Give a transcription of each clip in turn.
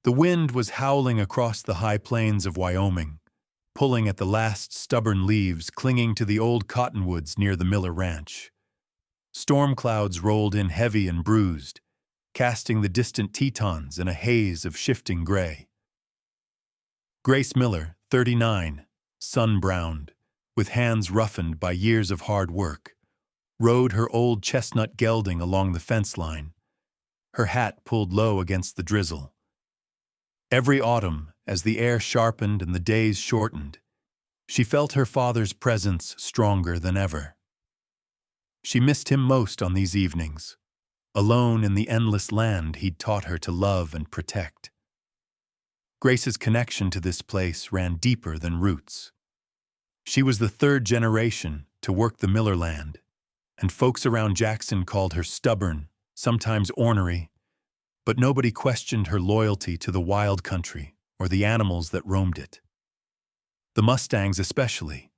The wind was howling across the high plains of Wyoming, pulling at the last stubborn leaves clinging to the old cottonwoods near the Miller Ranch. Storm clouds rolled in heavy and bruised, casting the distant Tetons in a haze of shifting gray. Grace Miller, 39, sun-browned, with hands roughened by years of hard work, rode her old chestnut gelding along the fence line, her hat pulled low against the drizzle. Every autumn, as the air sharpened and the days shortened, she felt her father's presence stronger than ever. She missed him most on these evenings, alone in the endless land he'd taught her to love and protect. Grace's connection to this place ran deeper than roots. She was the third generation to work the Miller land, and folks around Jackson called her stubborn, sometimes ornery, but nobody questioned her loyalty to the wild country or the animals that roamed it. The Mustangs especially,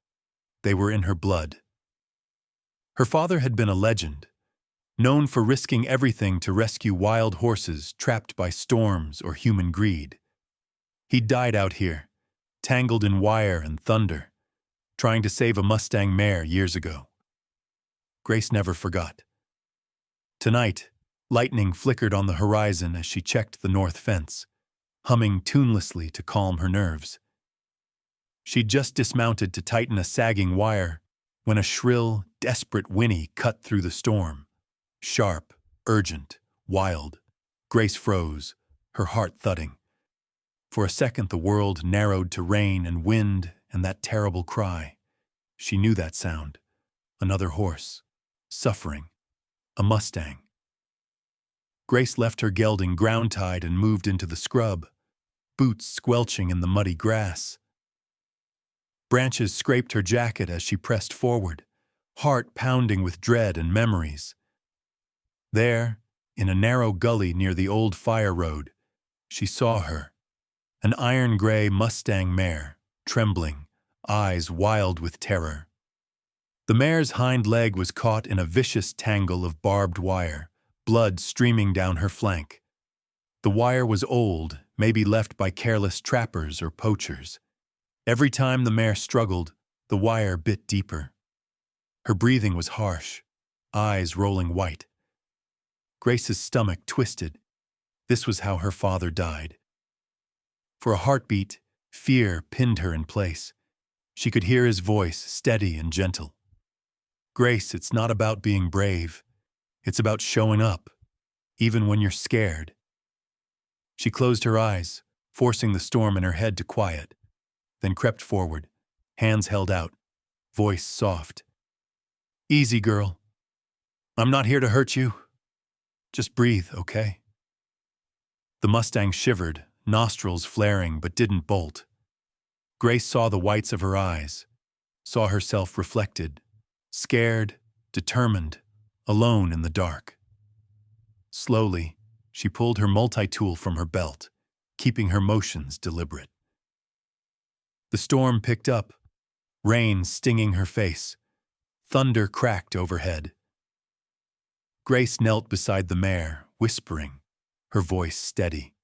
they were in her blood. Her father had been a legend, known for risking everything to rescue wild horses trapped by storms or human greed. He'd died out here, tangled in wire and thunder, trying to save a Mustang mare years ago. Grace never forgot. Tonight, lightning flickered on the horizon as she checked the north fence, humming tunelessly to calm her nerves. She'd just dismounted to tighten a sagging wire when a shrill, desperate whinny cut through the storm. Sharp, urgent, wild. Grace froze, her heart thudding. For a second the world narrowed to rain and wind and that terrible cry. She knew that sound. Another horse. Suffering. A Mustang. Grace left her gelding ground-tied and moved into the scrub, boots squelching in the muddy grass. Branches scraped her jacket as she pressed forward, heart pounding with dread and memories. There, in a narrow gully near the old fire road, she saw her, an iron-gray Mustang mare, trembling, eyes wild with terror. The mare's hind leg was caught in a vicious tangle of barbed wire, blood streaming down her flank. The wire was old, maybe left by careless trappers or poachers. Every time the mare struggled, the wire bit deeper. Her breathing was harsh, eyes rolling white. Grace's stomach twisted. This was how her father died. For a heartbeat, fear pinned her in place. She could hear his voice, steady and gentle. Grace, it's not about being brave. It's about showing up, even when you're scared. She closed her eyes, forcing the storm in her head to quiet, then crept forward, hands held out, voice soft. Easy, girl. I'm not here to hurt you. Just breathe, okay? The Mustang shivered, nostrils flaring but didn't bolt. Grace saw the whites of her eyes, saw herself reflected, scared, determined, alone in the dark. Slowly, she pulled her multi-tool from her belt, keeping her motions deliberate. The storm picked up, rain stinging her face. Thunder cracked overhead. Grace knelt beside the mare, whispering, her voice steady.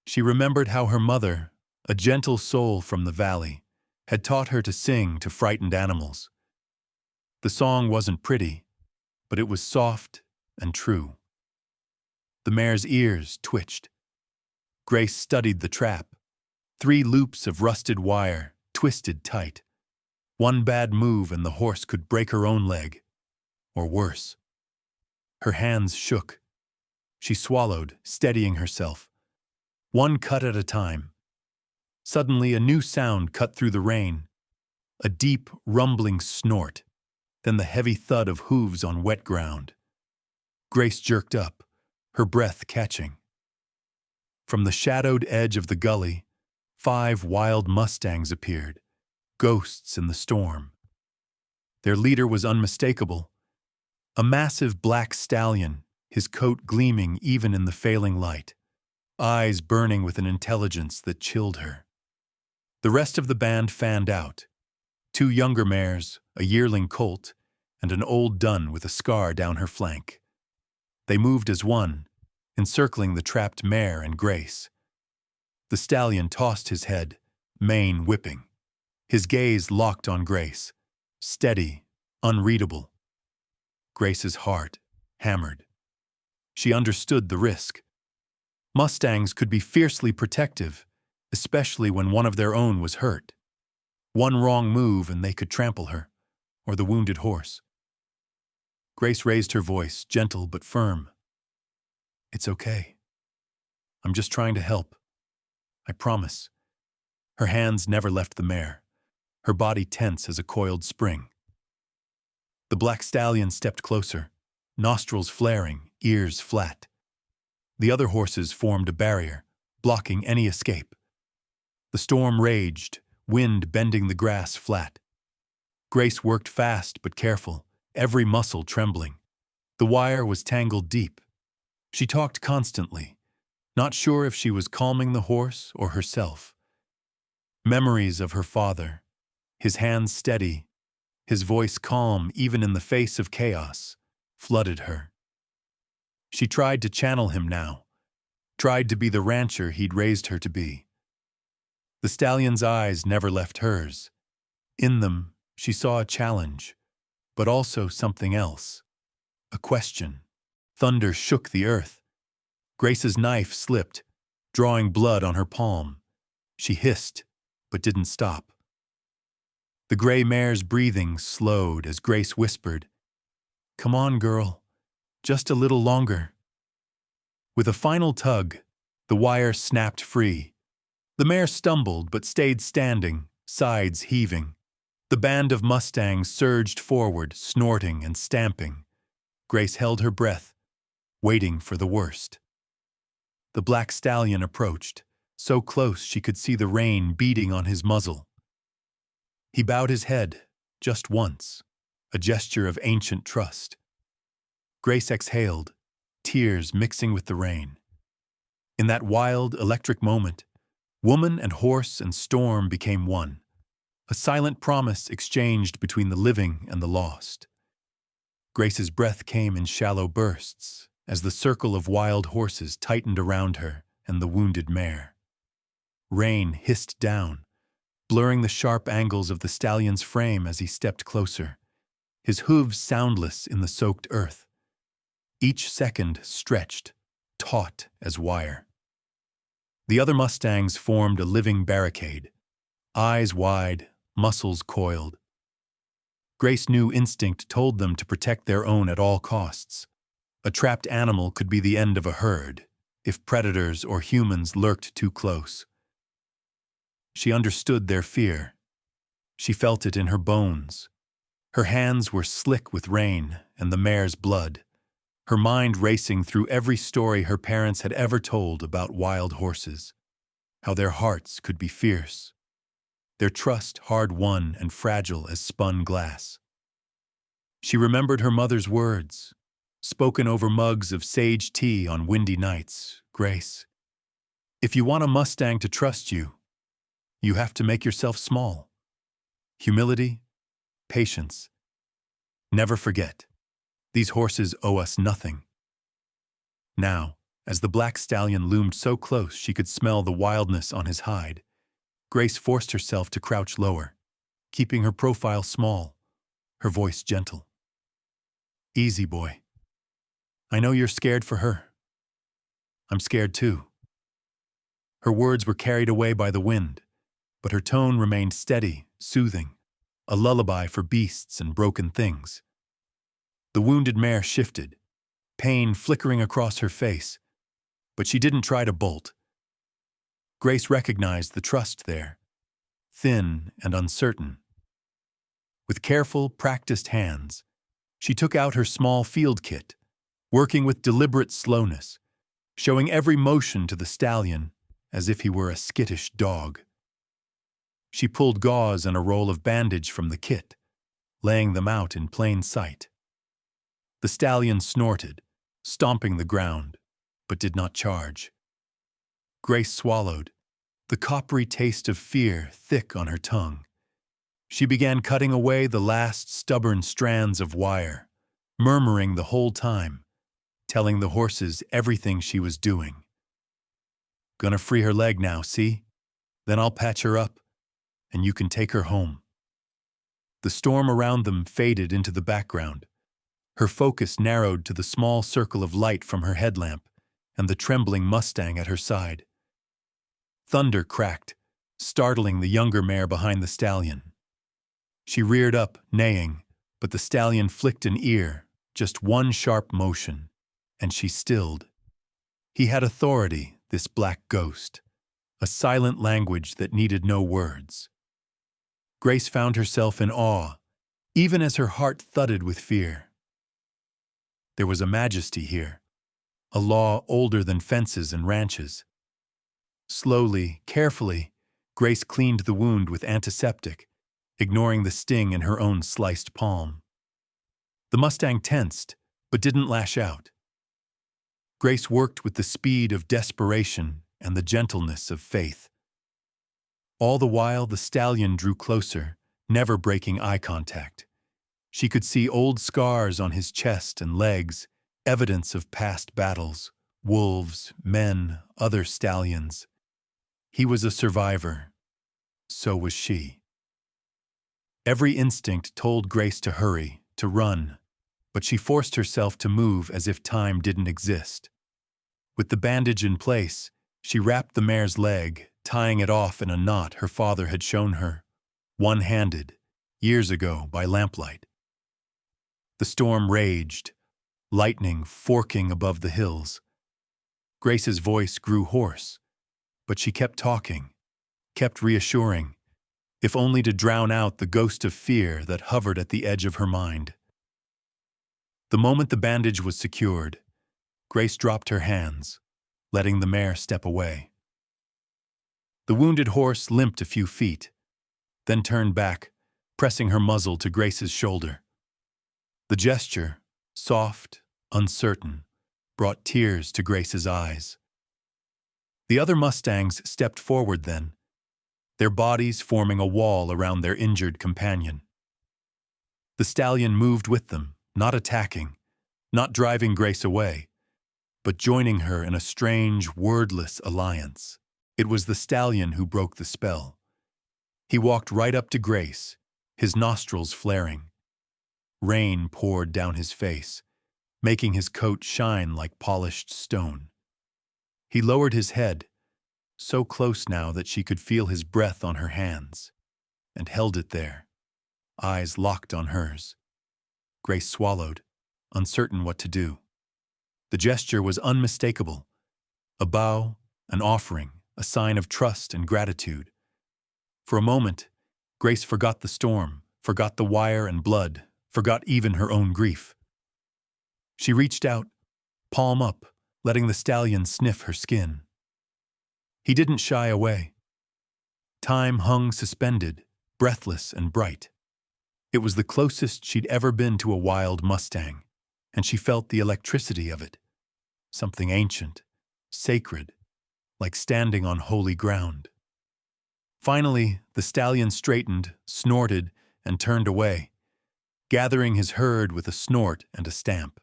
She remembered how her mother, a gentle soul from the valley, had taught her to sing to frightened animals. The song wasn't pretty, but it was soft and true. The mare's ears twitched. Grace studied the trap. 3 loops of rusted wire, twisted tight. One bad move and the horse could break her own leg, or worse. Her hands shook. She swallowed, steadying herself. One cut at a time. Suddenly a new sound cut through the rain. A deep, rumbling snort, then the heavy thud of hooves on wet ground. Grace jerked up, her breath catching. From the shadowed edge of the gully, 5 wild Mustangs appeared, ghosts in the storm. Their leader was unmistakable. A massive black stallion, his coat gleaming even in the failing light, eyes burning with an intelligence that chilled her. The rest of the band fanned out. 2 younger mares, a yearling colt, and an old dun with a scar down her flank. They moved as one, encircling the trapped mare and Grace. The stallion tossed his head, mane whipping. His gaze locked on Grace, steady, unreadable. Grace's heart hammered. She understood the risk. Mustangs could be fiercely protective, especially when one of their own was hurt. One wrong move and they could trample her, or the wounded horse. Grace raised her voice, gentle but firm. "It's okay. I'm just trying to help. I promise." Her hands never left the mare, her body tense as a coiled spring. The black stallion stepped closer, nostrils flaring, ears flat. The other horses formed a barrier, blocking any escape. The storm raged, wind bending the grass flat. Grace worked fast but careful, every muscle trembling. The wire was tangled deep. She talked constantly, not sure if she was calming the horse or herself. Memories of her father, his hands steady, his voice calm even in the face of chaos, flooded her. She tried to channel him now, tried to be the rancher he'd raised her to be. The stallion's eyes never left hers. In them, she saw a challenge, but also something else. A question. Thunder shook the earth. Grace's knife slipped, drawing blood on her palm. She hissed, but didn't stop. The gray mare's breathing slowed as Grace whispered, "Come on, girl, just a little longer." With a final tug, the wire snapped free. The mare stumbled but stayed standing, sides heaving. The band of mustangs surged forward, snorting and stamping. Grace held her breath, waiting for the worst. The black stallion approached, so close she could see the rain beating on his muzzle. He bowed his head, just once, a gesture of ancient trust. Grace exhaled, tears mixing with the rain. In that wild, electric moment, woman and horse and storm became one, a silent promise exchanged between the living and the lost. Grace's breath came in shallow bursts as the circle of wild horses tightened around her and the wounded mare. Rain hissed down, blurring the sharp angles of the stallion's frame as he stepped closer, his hooves soundless in the soaked earth. Each second stretched, taut as wire. The other mustangs formed a living barricade, eyes wide, muscles coiled. Grace knew instinct told them to protect their own at all costs. A trapped animal could be the end of a herd, if predators or humans lurked too close. She understood their fear. She felt it in her bones. Her hands were slick with rain and the mare's blood, her mind racing through every story her parents had ever told about wild horses, how their hearts could be fierce, their trust hard-won and fragile as spun glass. She remembered her mother's words, spoken over mugs of sage tea on windy nights. "Grace, if you want a Mustang to trust you, you have to make yourself small. Humility, patience. Never forget, these horses owe us nothing." Now, as the black stallion loomed so close she could smell the wildness on his hide, Grace forced herself to crouch lower, keeping her profile small, her voice gentle. "Easy, boy. I know you're scared for her. I'm scared too." Her words were carried away by the wind, but her tone remained steady, soothing, a lullaby for beasts and broken things. The wounded mare shifted, pain flickering across her face, but she didn't try to bolt. Grace recognized the trust there, thin and uncertain. With careful, practiced hands, she took out her small field kit, working with deliberate slowness, showing every motion to the stallion as if he were a skittish dog. She pulled gauze and a roll of bandage from the kit, laying them out in plain sight. The stallion snorted, stomping the ground, but did not charge. Grace swallowed, the coppery taste of fear thick on her tongue. She began cutting away the last stubborn strands of wire, murmuring the whole time, telling the horses everything she was doing. Gonna free her leg now, see? Then I'll patch her up, and you can take her home." The storm around them faded into the background. Her focus narrowed to the small circle of light from her headlamp and the trembling Mustang at her side. Thunder cracked, startling the younger mare behind the stallion. She reared up, neighing, but the stallion flicked an ear, just one sharp motion, and she stilled. He had authority, this black ghost, a silent language that needed no words. Grace found herself in awe, even as her heart thudded with fear. There was a majesty here, a law older than fences and ranches. Slowly, carefully, Grace cleaned the wound with antiseptic, ignoring the sting in her own sliced palm. The Mustang tensed, but didn't lash out. Grace worked with the speed of desperation and the gentleness of faith. All the while, the stallion drew closer, never breaking eye contact. She could see old scars on his chest and legs, evidence of past battles, wolves, men, other stallions. He was a survivor. So was she. Every instinct told Grace to hurry, to run, but she forced herself to move as if time didn't exist. With the bandage in place, she wrapped the mare's leg, tying it off in a knot her father had shown her, one-handed, years ago by lamplight. The storm raged, lightning forking above the hills. Grace's voice grew hoarse, but she kept talking, kept reassuring, if only to drown out the ghost of fear that hovered at the edge of her mind. The moment the bandage was secured, Grace dropped her hands, letting the mare step away. The wounded horse limped a few feet, then turned back, pressing her muzzle to Grace's shoulder. The gesture, soft, uncertain, brought tears to Grace's eyes. The other Mustangs stepped forward then, their bodies forming a wall around their injured companion. The stallion moved with them, not attacking, not driving Grace away, but joining her in a strange, wordless alliance. It was the stallion who broke the spell. He walked right up to Grace, his nostrils flaring. Rain poured down his face, making his coat shine like polished stone. He lowered his head, so close now that she could feel his breath on her hands, and held it there, eyes locked on hers. Grace swallowed, uncertain what to do. The gesture was unmistakable, a bow, an offering, a sign of trust and gratitude. For a moment, Grace forgot the storm, forgot the wire and blood, forgot even her own grief. She reached out, palm up, letting the stallion sniff her skin. He didn't shy away. Time hung suspended, breathless and bright. It was the closest she'd ever been to a wild Mustang, and she felt the electricity of it, something ancient, sacred, like standing on holy ground. Finally, the stallion straightened, snorted, and turned away, gathering his herd with a snort and a stamp.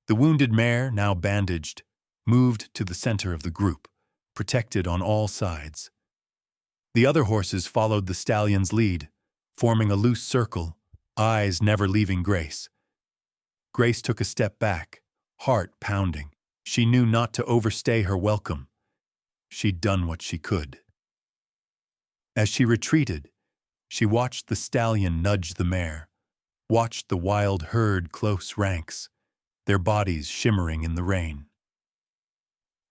The wounded mare, now bandaged, moved to the center of the group, protected on all sides. The other horses followed the stallion's lead, forming a loose circle, eyes never leaving Grace. Grace took a step back, heart pounding. She knew not to overstay her welcome. She'd done what she could. As she retreated, she watched the stallion nudge the mare, watched the wild herd close ranks, their bodies shimmering in the rain.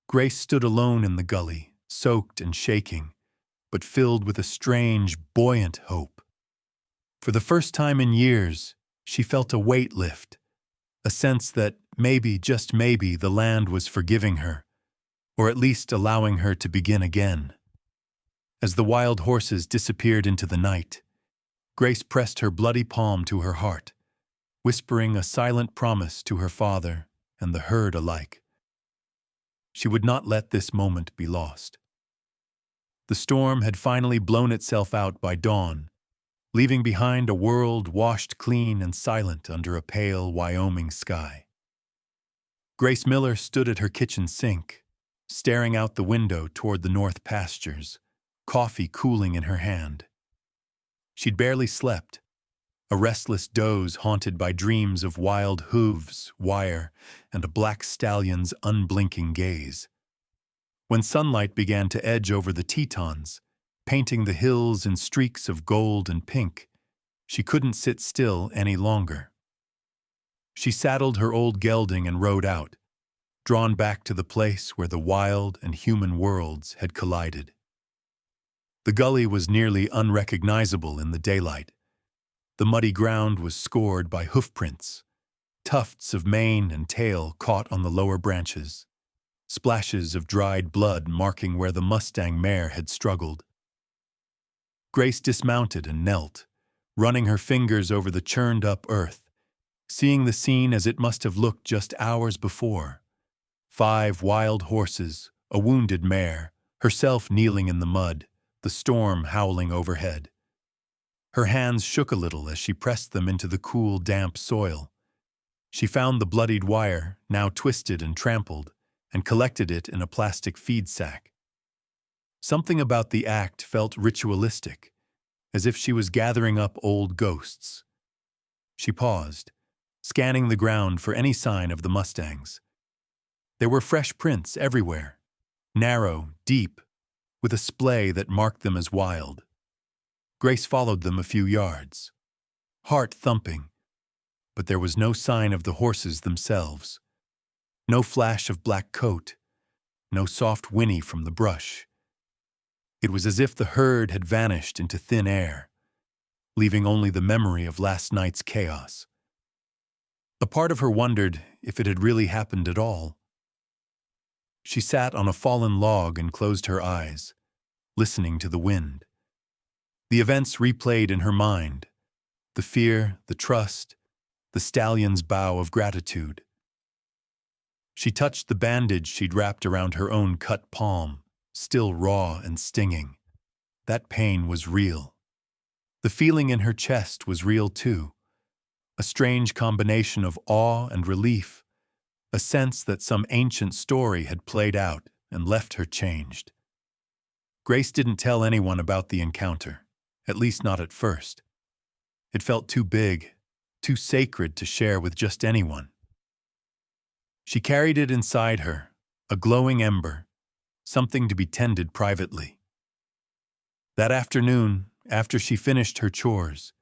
Grace stood alone in the gully, soaked and shaking, but filled with a strange, buoyant hope. For the first time in years, she felt a weight lift, a sense that maybe, just maybe, the land was forgiving her, or at least allowing her to begin again. As the wild horses disappeared into the night, Grace pressed her bloody palm to her heart, whispering a silent promise to her father and the herd alike. She would not let this moment be lost. The storm had finally blown itself out by dawn, leaving behind a world washed clean and silent under a pale Wyoming sky. Grace Miller stood at her kitchen sink, staring out the window toward the north pastures, coffee cooling in her hand. She'd barely slept, a restless doze haunted by dreams of wild hooves, wire, and a black stallion's unblinking gaze. When sunlight began to edge over the Tetons, painting the hills in streaks of gold and pink, she couldn't sit still any longer. She saddled her old gelding and rode out, drawn back to the place where the wild and human worlds had collided. The gully was nearly unrecognizable in the daylight. The muddy ground was scored by hoofprints, tufts of mane and tail caught on the lower branches, splashes of dried blood marking where the Mustang mare had struggled. Grace dismounted and knelt, running her fingers over the churned-up earth, seeing the scene as it must have looked just hours before. 5 wild horses, a wounded mare, herself kneeling in the mud, the storm howling overhead. Her hands shook a little as she pressed them into the cool, damp soil. She found the bloodied wire, now twisted and trampled, and collected it in a plastic feed sack. Something about the act felt ritualistic, as if she was gathering up old ghosts. She paused, scanning the ground for any sign of the Mustangs. There were fresh prints everywhere, narrow, deep, with a splay that marked them as wild. Grace followed them a few yards, heart thumping, but there was no sign of the horses themselves. No flash of black coat, no soft whinny from the brush. It was as if the herd had vanished into thin air, leaving only the memory of last night's chaos. A part of her wondered if it had really happened at all. She sat on a fallen log and closed her eyes, listening to the wind. The events replayed in her mind, the fear, the trust, the stallion's bow of gratitude. She touched the bandage she'd wrapped around her own cut palm, still raw and stinging. That pain was real. The feeling in her chest was real too, a strange combination of awe and relief, a sense that some ancient story had played out and left her changed. Grace didn't tell anyone about the encounter, at least not at first. It felt too big, too sacred to share with just anyone. She carried it inside her, a glowing ember, something to be tended privately. That afternoon, after she finished her chores,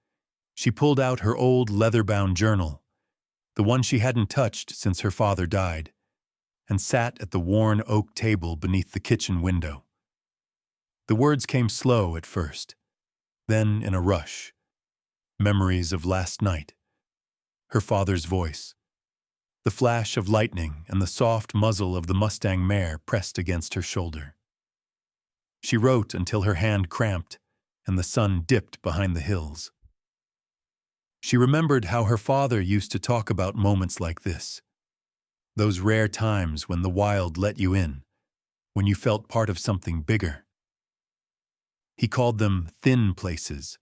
she pulled out her old leather-bound journal, the one she hadn't touched since her father died, and sat at the worn oak table beneath the kitchen window. The words came slow at first, then in a rush. Memories of last night. Her father's voice. The flash of lightning and the soft muzzle of the Mustang mare pressed against her shoulder. She wrote until her hand cramped and the sun dipped behind the hills. She remembered how her father used to talk about moments like this, those rare times when the wild let you in, when you felt part of something bigger. He called them thin places,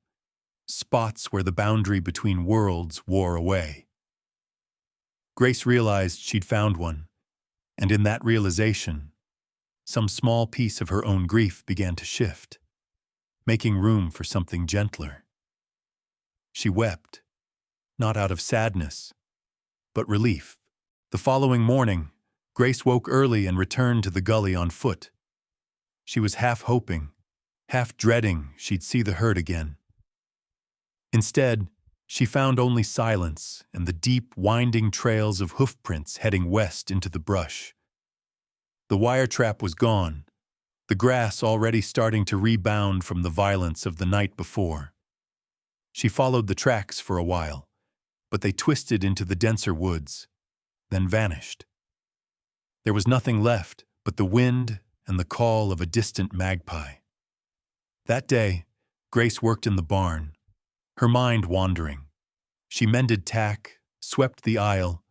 spots where the boundary between worlds wore away. Grace realized she'd found one, and in that realization, some small piece of her own grief began to shift, making room for something gentler. She wept, not out of sadness, but relief. The following morning, Grace woke early and returned to the gully on foot. She was half hoping, half dreading she'd see the herd again. Instead, she found only silence and the deep, winding trails of hoofprints heading west into the brush. The wire trap was gone, the grass already starting to rebound from the violence of the night before. She followed the tracks for a while, but they twisted into the denser woods, then vanished. There was nothing left but the wind and the call of a distant magpie. That day, Grace worked in the barn, her mind wandering. She mended tack, swept the aisle,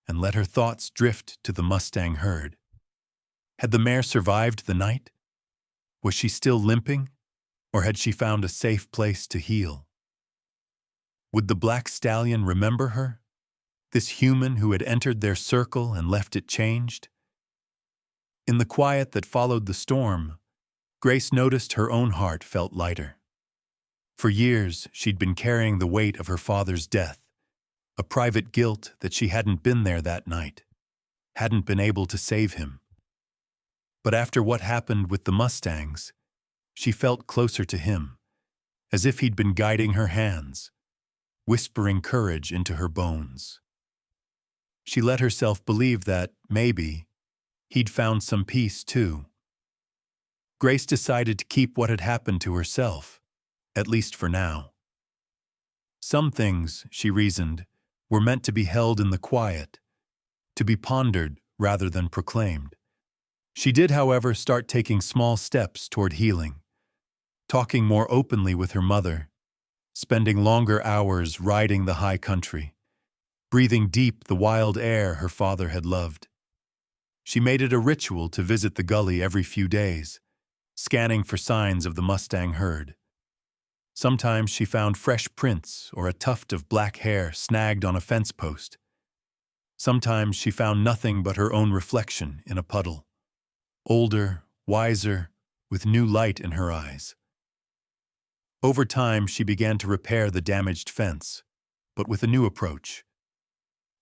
and let her thoughts drift to the Mustang herd. Had the mare survived the night? Was she still limping, or had she found a safe place to heal? Would the black stallion remember her? This human who had entered their circle and left it changed? In the quiet that followed the storm, Grace noticed her own heart felt lighter. For years, she'd been carrying the weight of her father's death, a private guilt that she hadn't been there that night, hadn't been able to save him. But after what happened with the Mustangs, she felt closer to him, as if he'd been guiding her hands, whispering courage into her bones. She let herself believe that, maybe, he'd found some peace too. Grace decided to keep what had happened to herself, at least for now. Some things, she reasoned, were meant to be held in the quiet, to be pondered rather than proclaimed. She did, however, start taking small steps toward healing, talking more openly with her mother, spending longer hours riding the high country, breathing deep the wild air her father had loved. She made it a ritual to visit the gully every few days, scanning for signs of the Mustang herd. Sometimes she found fresh prints or a tuft of black hair snagged on a fence post. Sometimes she found nothing but her own reflection in a puddle, older, wiser, with new light in her eyes. Over time, she began to repair the damaged fence, but with a new approach.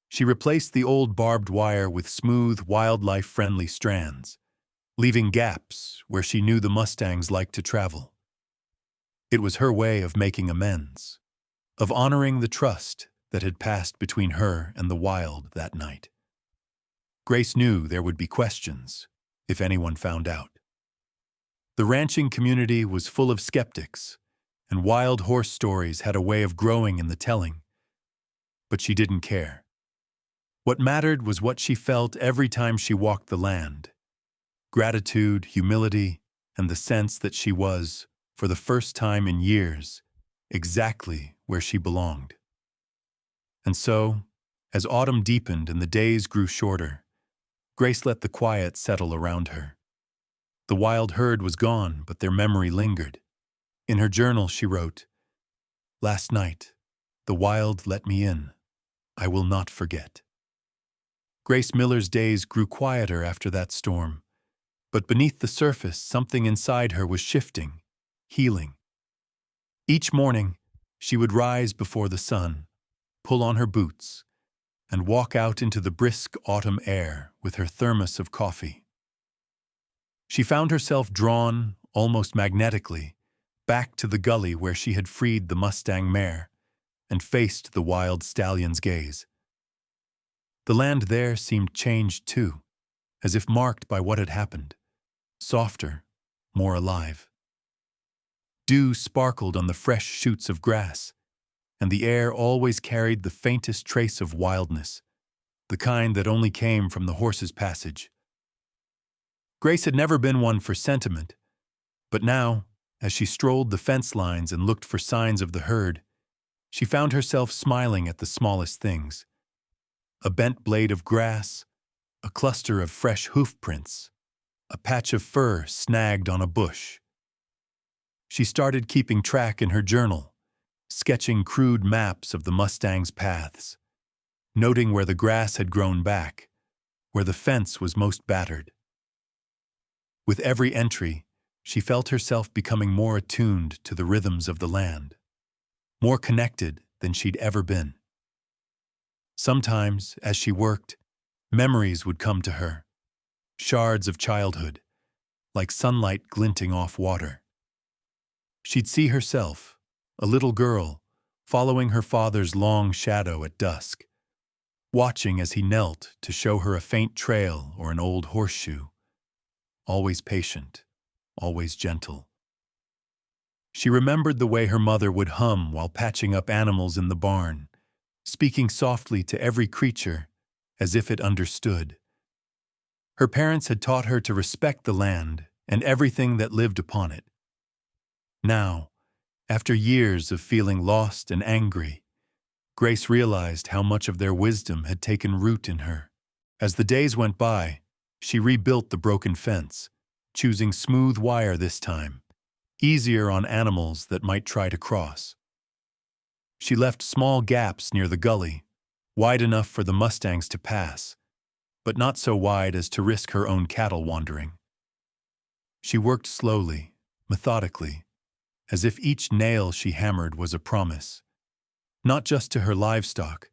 She replaced the old barbed wire with smooth, wildlife-friendly strands, leaving gaps where she knew the Mustangs liked to travel. It was her way of making amends, of honoring the trust that had passed between her and the wild that night. Grace knew there would be questions, if anyone found out. The ranching community was full of skeptics, and wild horse stories had a way of growing in the telling. But she didn't care. What mattered was what she felt every time she walked the land: gratitude, humility, and the sense that she was, for the first time in years, exactly where she belonged. And so, as autumn deepened and the days grew shorter, Grace let the quiet settle around her. The wild herd was gone, but their memory lingered. In her journal, she wrote, "Last night, the wild let me in. I will not forget." Grace Miller's days grew quieter after that storm, but beneath the surface, something inside her was shifting, healing. Each morning, she would rise before the sun, pull on her boots, and walk out into the brisk autumn air with her thermos of coffee. She found herself drawn, almost magnetically, back to the gully where she had freed the Mustang mare and faced the wild stallion's gaze. The land there seemed changed too, as if marked by what had happened, softer, more alive. Dew sparkled on the fresh shoots of grass, and the air always carried the faintest trace of wildness, the kind that only came from the horse's passage. Grace had never been one for sentiment, but now, as she strolled the fence lines and looked for signs of the herd, she found herself smiling at the smallest things: a bent blade of grass, a cluster of fresh hoof prints, a patch of fur snagged on a bush. She started keeping track in her journal, sketching crude maps of the Mustang's paths, noting where the grass had grown back, where the fence was most battered. With every entry, she felt herself becoming more attuned to the rhythms of the land, more connected than she'd ever been. Sometimes, as she worked, memories would come to her, shards of childhood, like sunlight glinting off water. She'd see herself, a little girl, following her father's long shadow at dusk, watching as he knelt to show her a faint trail or an old horseshoe, always patient, always gentle. She remembered the way her mother would hum while patching up animals in the barn, speaking softly to every creature as if it understood. Her parents had taught her to respect the land and everything that lived upon it. Now, after years of feeling lost and angry, Grace realized how much of their wisdom had taken root in her. As the days went by, she rebuilt the broken fence, choosing smooth wire this time, easier on animals that might try to cross. She left small gaps near the gully, wide enough for the Mustangs to pass, but not so wide as to risk her own cattle wandering. She worked slowly, methodically, as if each nail she hammered was a promise, not just to her livestock,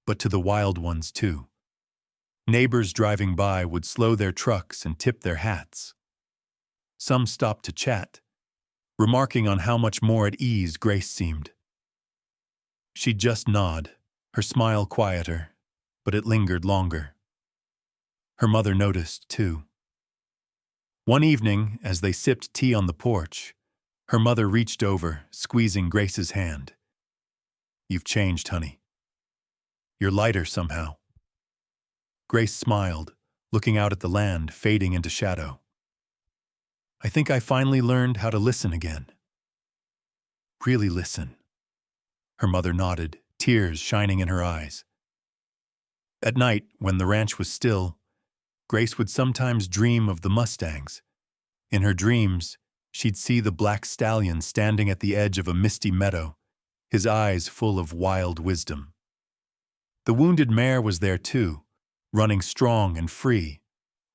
but to the wild ones too. Neighbors driving by would slow their trucks and tip their hats. Some stopped to chat, remarking on how much more at ease Grace seemed. She'd just nod, her smile quieter, but it lingered longer. Her mother noticed, too. One evening, as they sipped tea on the porch, her mother reached over, squeezing Grace's hand. "You've changed, honey. You're lighter somehow." Grace smiled, looking out at the land fading into shadow. "I think I finally learned how to listen again." "Really listen." Her mother nodded, tears shining in her eyes. At night, when the ranch was still, Grace would sometimes dream of the Mustangs. In her dreams, she'd see the black stallion standing at the edge of a misty meadow, his eyes full of wild wisdom. The wounded mare was there too, running strong and free,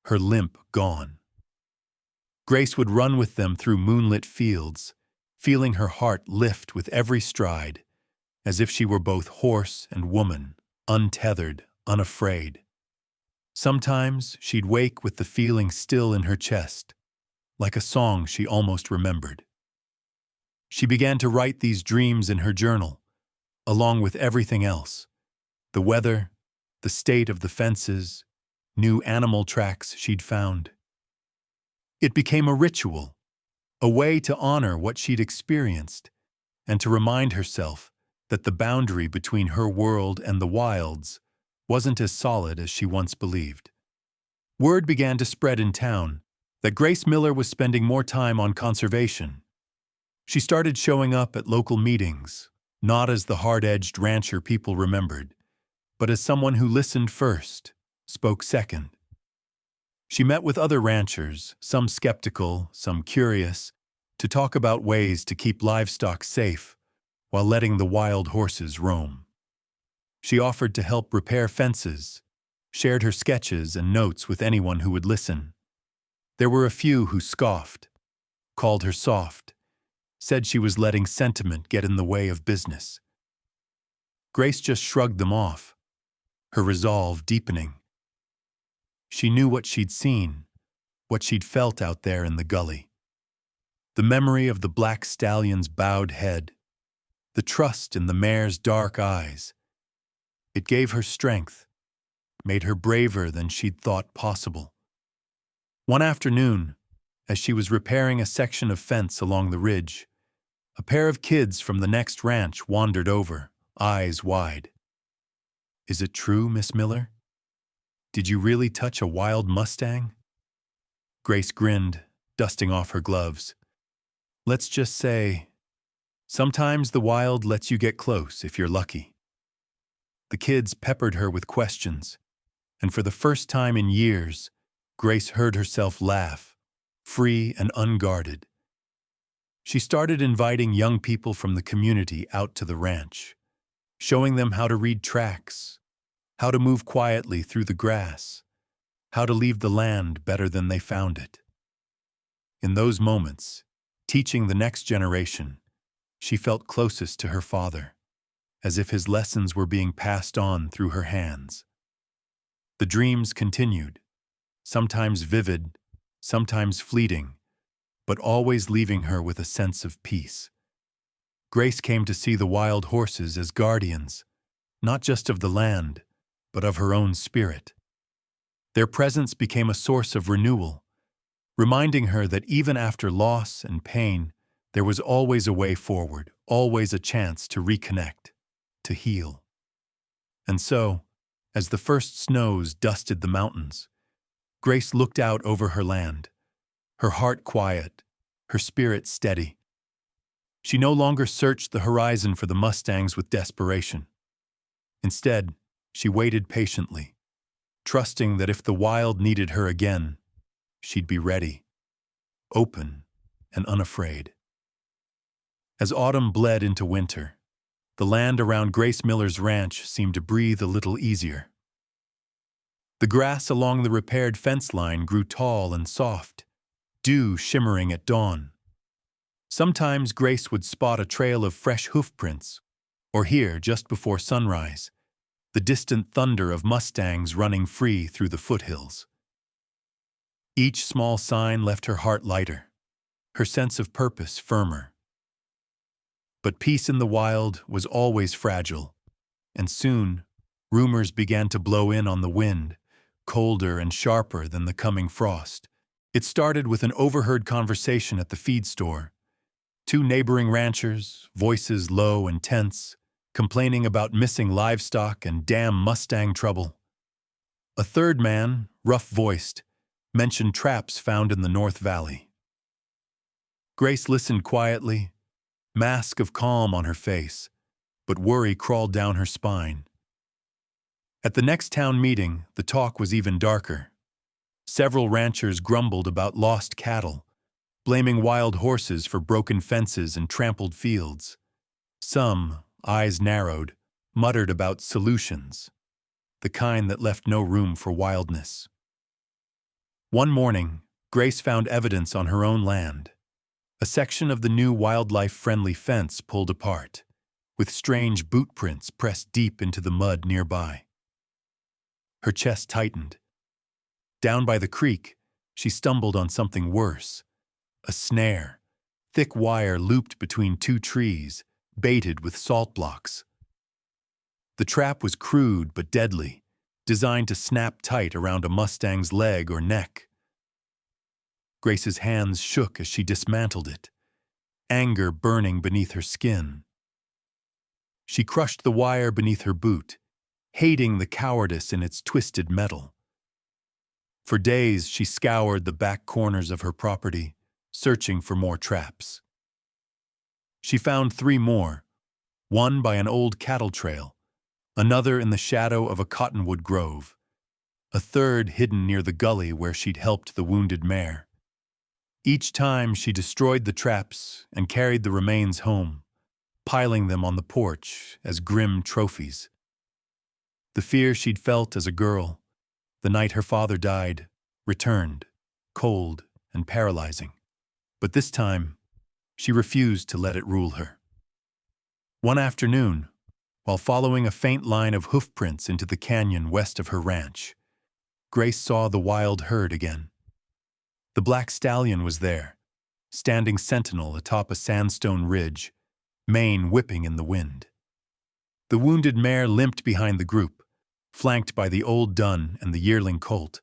her limp gone. Grace would run with them through moonlit fields, feeling her heart lift with every stride, as if she were both horse and woman, untethered, unafraid. Sometimes she'd wake with the feeling still in her chest, like a song she almost remembered. She began to write these dreams in her journal, along with everything else: the weather, the state of the fences, new animal tracks she'd found. It became a ritual, a way to honor what she'd experienced, and to remind herself that the boundary between her world and the wilds wasn't as solid as she once believed. Word began to spread in town that Grace Miller was spending more time on conservation. She started showing up at local meetings, not as the hard-edged rancher people remembered, but as someone who listened first, spoke second. She met with other ranchers, some skeptical, some curious, to talk about ways to keep livestock safe while letting the wild horses roam. She offered to help repair fences, shared her sketches and notes with anyone who would listen. There were a few who scoffed, called her soft, said she was letting sentiment get in the way of business. Grace just shrugged them off, her resolve deepening. She knew what she'd seen, what she'd felt out there in the gully. The memory of the black stallion's bowed head, the trust in the mare's dark eyes. It gave her strength, made her braver than she'd thought possible. One afternoon, as she was repairing a section of fence along the ridge, a pair of kids from the next ranch wandered over, eyes wide. "Is it true, Miss Miller? Did you really touch a wild Mustang?" Grace grinned, dusting off her gloves. "Let's just say, sometimes the wild lets you get close if you're lucky." The kids peppered her with questions, and for the first time in years, Grace heard herself laugh, free and unguarded. She started inviting young people from the community out to the ranch, showing them how to read tracks, how to move quietly through the grass, how to leave the land better than they found it. In those moments, teaching the next generation, she felt closest to her father, as if his lessons were being passed on through her hands. The dreams continued, sometimes vivid, sometimes fleeting, but always leaving her with a sense of peace. Grace came to see the wild horses as guardians, not just of the land, but of her own spirit. Their presence became a source of renewal, reminding her that even after loss and pain, there was always a way forward, always a chance to reconnect, to heal. And so, as the first snows dusted the mountains, Grace looked out over her land, her heart quiet, her spirit steady. She no longer searched the horizon for the Mustangs with desperation. Instead, she waited patiently, trusting that if the wild needed her again, she'd be ready, open and unafraid. As autumn bled into winter, the land around Grace Miller's ranch seemed to breathe a little easier. The grass along the repaired fence line grew tall and soft, dew shimmering at dawn. Sometimes Grace would spot a trail of fresh hoofprints, or hear, just before sunrise, the distant thunder of Mustangs running free through the foothills. Each small sign left her heart lighter, her sense of purpose firmer. But peace in the wild was always fragile, and soon rumors began to blow in on the wind, colder and sharper than the coming frost. It started with an overheard conversation at the feed store. Two neighboring ranchers, voices low and tense, complaining about missing livestock and damn Mustang trouble. A third man, rough-voiced, mentioned traps found in the North Valley. Grace listened quietly, mask of calm on her face, but worry crawled down her spine. At the next town meeting, the talk was even darker. Several ranchers grumbled about lost cattle, blaming wild horses for broken fences and trampled fields. Some, eyes narrowed, muttered about solutions, the kind that left no room for wildness. One morning, Grace found evidence on her own land. A section of the new wildlife-friendly fence pulled apart, with strange boot prints pressed deep into the mud nearby. Her chest tightened. Down by the creek, she stumbled on something worse. A snare, thick wire looped between two trees, baited with salt blocks. The trap was crude but deadly, designed to snap tight around a Mustang's leg or neck. Grace's hands shook as she dismantled it, anger burning beneath her skin. She crushed the wire beneath her boot, hating the cowardice in its twisted metal. For days, she scoured the back corners of her property, searching for more traps. She found 3 more, one by an old cattle trail, another in the shadow of a cottonwood grove, a third hidden near the gully where she'd helped the wounded mare. Each time she destroyed the traps and carried the remains home, piling them on the porch as grim trophies. The fear she'd felt as a girl, the night her father died, returned, cold and paralyzing. But this time, she refused to let it rule her. One afternoon, while following a faint line of hoofprints into the canyon west of her ranch, Grace saw the wild herd again. The black stallion was there, standing sentinel atop a sandstone ridge, mane whipping in the wind. The wounded mare limped behind the group, flanked by the old dun and the yearling colt.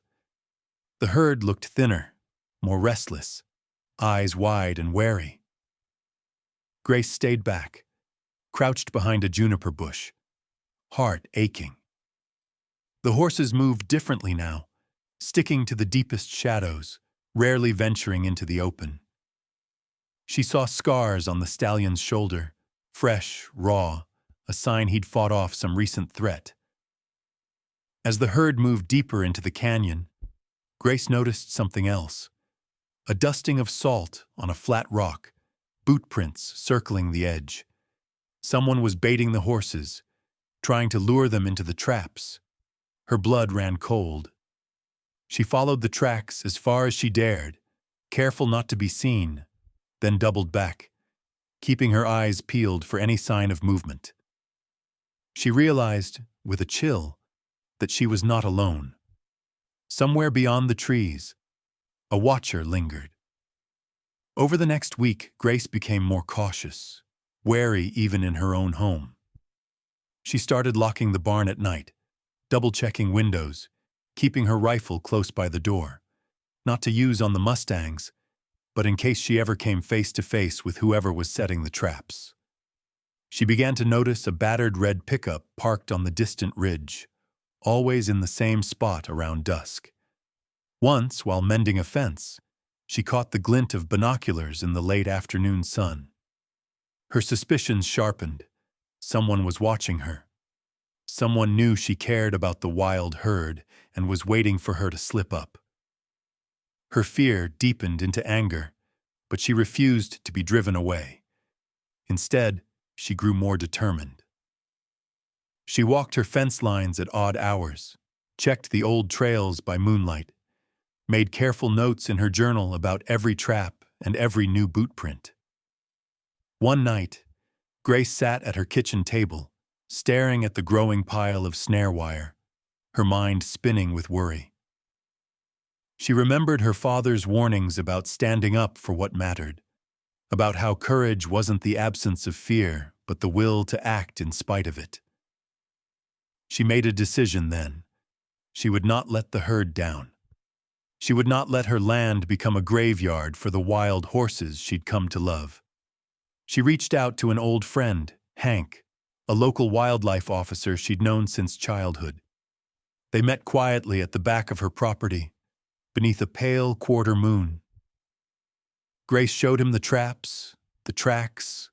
The herd looked thinner, more restless, eyes wide and wary. Grace stayed back, crouched behind a juniper bush, heart aching. The horses moved differently now, sticking to the deepest shadows, rarely venturing into the open. She saw scars on the stallion's shoulder, fresh, raw, a sign he'd fought off some recent threat. As the herd moved deeper into the canyon, Grace noticed something else. A dusting of salt on a flat rock, boot prints circling the edge. Someone was baiting the horses, trying to lure them into the traps. Her blood ran cold. She followed the tracks as far as she dared, careful not to be seen, then doubled back, keeping her eyes peeled for any sign of movement. She realized, with a chill, that she was not alone. Somewhere beyond the trees, a watcher lingered. Over the next week, Grace became more cautious, wary even in her own home. She started locking the barn at night, double-checking windows, keeping her rifle close by the door, not to use on the Mustangs, but in case she ever came face-to-face with whoever was setting the traps. She began to notice a battered red pickup parked on the distant ridge, always in the same spot around dusk. Once, while mending a fence, she caught the glint of binoculars in the late afternoon sun. Her suspicions sharpened. Someone was watching her. Someone knew she cared about the wild herd and was waiting for her to slip up. Her fear deepened into anger, but she refused to be driven away. Instead, she grew more determined. She walked her fence lines at odd hours, checked the old trails by moonlight, made careful notes in her journal about every trap and every new boot print. One night, Grace sat at her kitchen table, staring at the growing pile of snare wire, her mind spinning with worry. She remembered her father's warnings about standing up for what mattered, about how courage wasn't the absence of fear, but the will to act in spite of it. She made a decision then. She would not let the herd down. She would not let her land become a graveyard for the wild horses she'd come to love. She reached out to an old friend, Hank, a local wildlife officer she'd known since childhood. They met quietly at the back of her property, beneath a pale quarter moon. Grace showed him the traps, the tracks,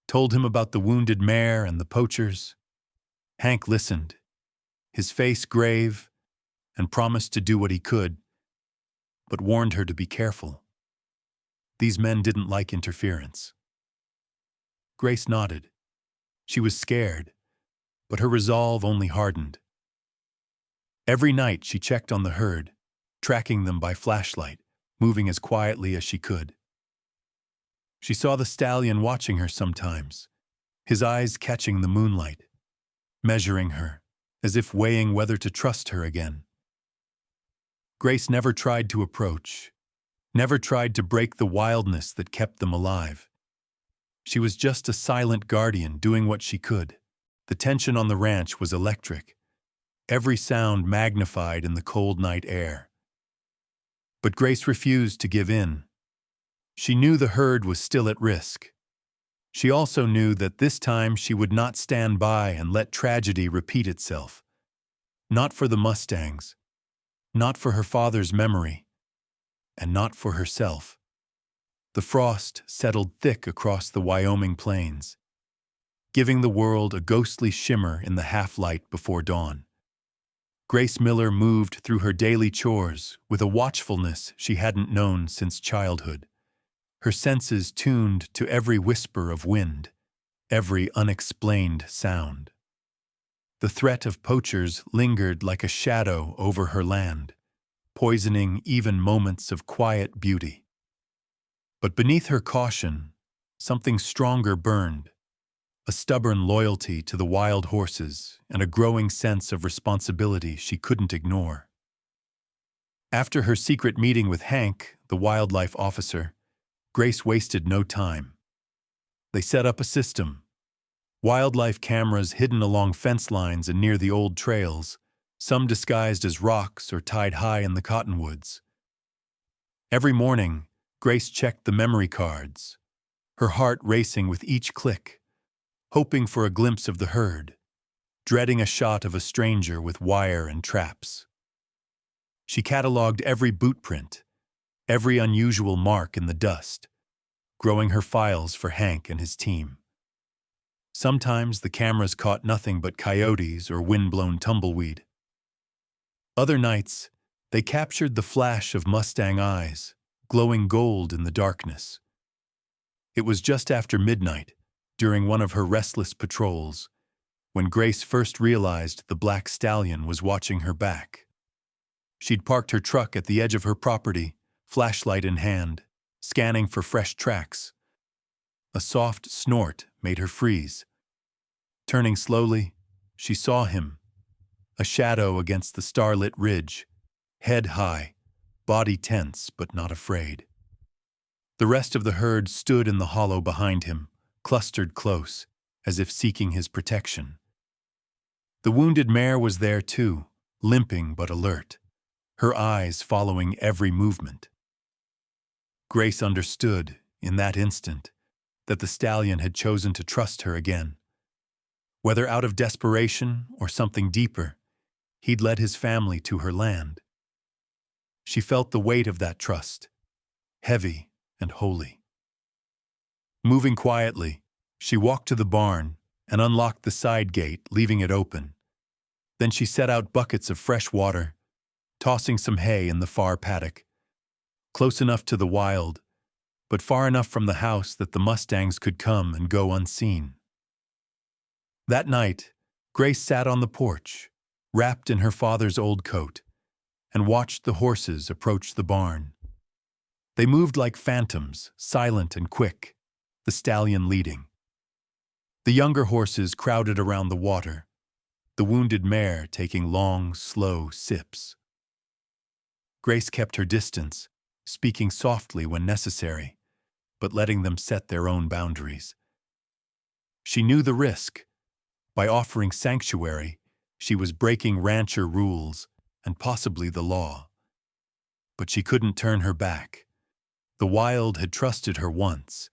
told him about the wounded mare and the poachers. Hank listened, his face grave, and promised to do what he could, but warned her to be careful. These men didn't like interference. Grace nodded. She was scared, but her resolve only hardened. Every night she checked on the herd, tracking them by flashlight, moving as quietly as she could. She saw the stallion watching her sometimes, his eyes catching the moonlight, measuring her, as if weighing whether to trust her again. Grace never tried to approach, never tried to break the wildness that kept them alive. She was just a silent guardian doing what she could. The tension on the ranch was electric, every sound magnified in the cold night air. But Grace refused to give in. She knew the herd was still at risk. She also knew that this time she would not stand by and let tragedy repeat itself. Not for the Mustangs, not for her father's memory, and not for herself. The frost settled thick across the Wyoming plains, giving the world a ghostly shimmer in the half-light before dawn. Grace Miller moved through her daily chores with a watchfulness she hadn't known since childhood, her senses tuned to every whisper of wind, every unexplained sound. The threat of poachers lingered like a shadow over her land, poisoning even moments of quiet beauty. But beneath her caution, something stronger burned, a stubborn loyalty to the wild horses and a growing sense of responsibility she couldn't ignore. After her secret meeting with Hank, the wildlife officer, Grace wasted no time. They set up a system. Wildlife cameras hidden along fence lines and near the old trails, some disguised as rocks or tied high in the cottonwoods. Every morning, Grace checked the memory cards, her heart racing with each click, hoping for a glimpse of the herd, dreading a shot of a stranger with wire and traps. She cataloged every boot print, every unusual mark in the dust, growing her files for Hank and his team. Sometimes the cameras caught nothing but coyotes or wind-blown tumbleweed. Other nights, they captured the flash of Mustang eyes, glowing gold in the darkness. It was just after midnight, during one of her restless patrols, when Grace first realized the black stallion was watching her back. She'd parked her truck at the edge of her property, flashlight in hand, scanning for fresh tracks. A soft snort made her freeze. Turning slowly, she saw him, a shadow against the starlit ridge, head high, body tense but not afraid. The rest of the herd stood in the hollow behind him, clustered close, as if seeking his protection. The wounded mare was there too, limping but alert, her eyes following every movement. Grace understood, in that instant, that the stallion had chosen to trust her again. Whether out of desperation or something deeper, he'd led his family to her land. She felt the weight of that trust, heavy and holy. Moving quietly, she walked to the barn and unlocked the side gate, leaving it open. Then she set out buckets of fresh water, tossing some hay in the far paddock, close enough to the wild, but far enough from the house that the Mustangs could come and go unseen. That night, Grace sat on the porch, wrapped in her father's old coat, and watched the horses approach the barn. They moved like phantoms, silent and quick, the stallion leading. The younger horses crowded around the water, the wounded mare taking long, slow sips. Grace kept her distance, speaking softly when necessary, but letting them set their own boundaries. She knew the risk. By offering sanctuary, she was breaking rancher rules and possibly the law. But she couldn't turn her back. The wild had trusted her once.